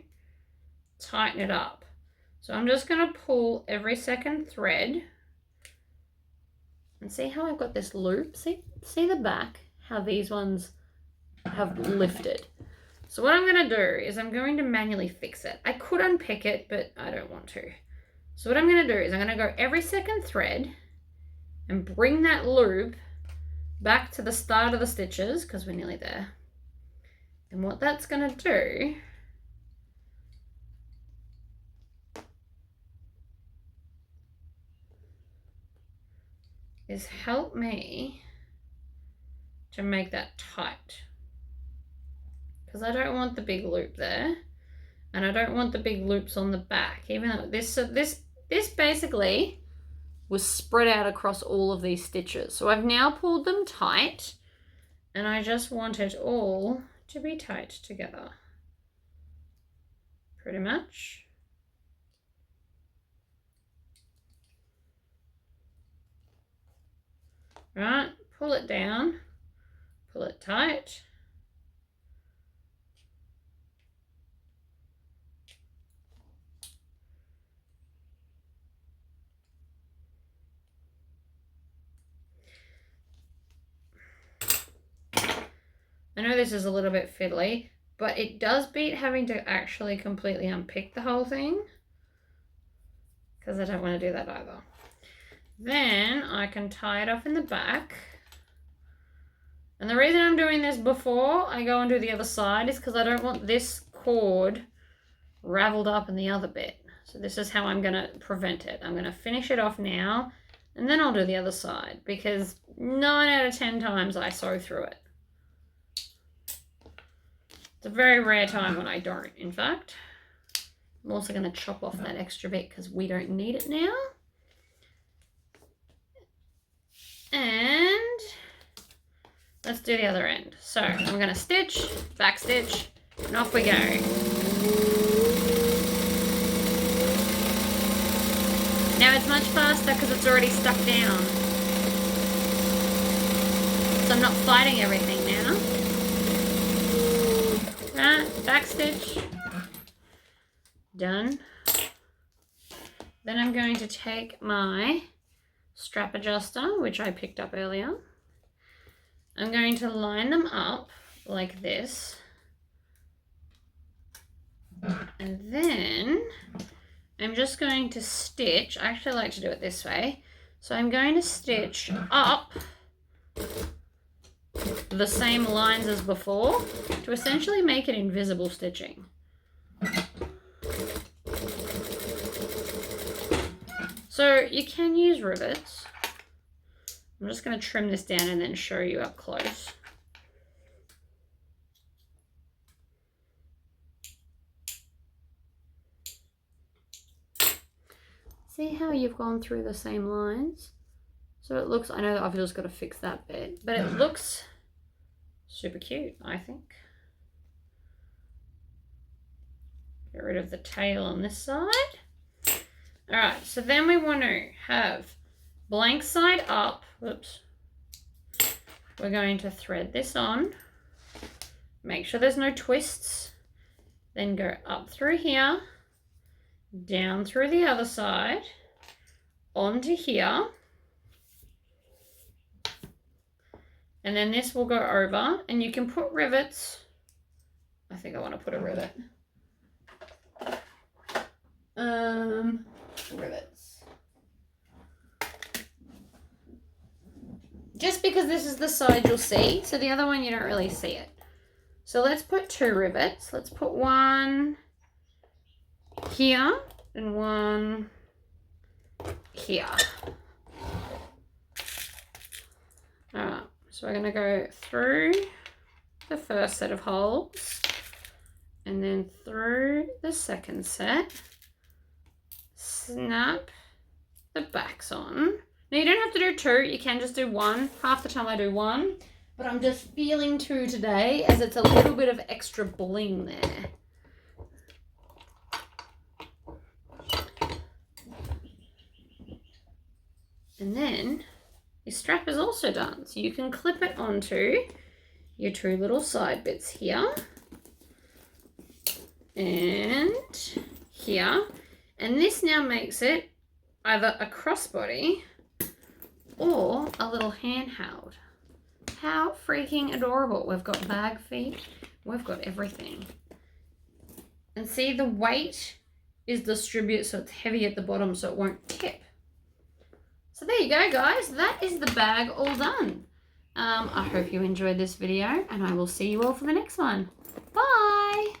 Speaker 2: tighten it up. So I'm just going to pull every second thread and see how I've got this loop. See the back, how these ones have lifted. So what I'm going to do is I'm going to manually fix it. I could unpick it, but I don't want to. So what I'm going to do is I'm going to go every second thread and bring that loop back to the start of the stitches because we're nearly there. And what that's going to do is help me to make that tight, because I don't want the big loop there and I don't want the big loops on the back, even though this basically was spread out across all of these stitches. So I've now pulled them tight and I just want it all to be tight together, pretty much. Right, pull it down, pull it tight. I know this is a little bit fiddly, but it does beat having to actually completely unpick the whole thing, because I don't want to do that either. Then I can tie it off in the back. And the reason I'm doing this before I go and do the other side is because I don't want this cord raveled up in the other bit. So this is how I'm going to prevent it. I'm going to finish it off now, and then I'll do the other side, because 9 out of 10 times I sew through it. It's a very rare time when I don't, in fact. I'm also going to chop off that extra bit because we don't need it now. And let's do the other end. So I'm going to stitch, back stitch, and off we go. Now it's much faster because it's already stuck down. So I'm not fighting everything now. Right, back stitch. Done. Then I'm going to take my strap adjuster, which I picked up earlier. I'm going to line them up like this. And then I'm just going to stitch. I actually like to do it this way. So I'm going to stitch up the same lines as before to essentially make it invisible stitching. So you can use rivets. I'm just going to trim this down and then show you up close. See how you've gone through the same lines? So it looks, I know that I've just got to fix that bit, but it looks super cute, I think. Get rid of the tail on this side. All right, so then we want to have blank side up. Whoops. We're going to thread this on. Make sure there's no twists. Then go up through here, down through the other side, onto here. And then this will go over, and you can put rivets. I think I want to put a rivet. Rivets. Just because this is the side you'll see, so the other one you don't really see it. So let's put 2 rivets. Let's put one here and one here. Alright, so we're going to go through the first set of holes and then through the second set. Snap the backs on. Now you don't have to do 2, you can just do 1. Half the time I do 1, but I'm just feeling 2 today as it's a little bit of extra bling there. And then your strap is also done, so you can clip it onto your 2 little side bits here and here. And this now makes it either a crossbody or a little handheld. How freaking adorable. We've got bag feet. We've got everything. And see, the weight is distributed so it's heavy at the bottom so it won't tip. So there you go, guys. That is the bag all done. I hope you enjoyed this video, and I will see you all for the next one. Bye!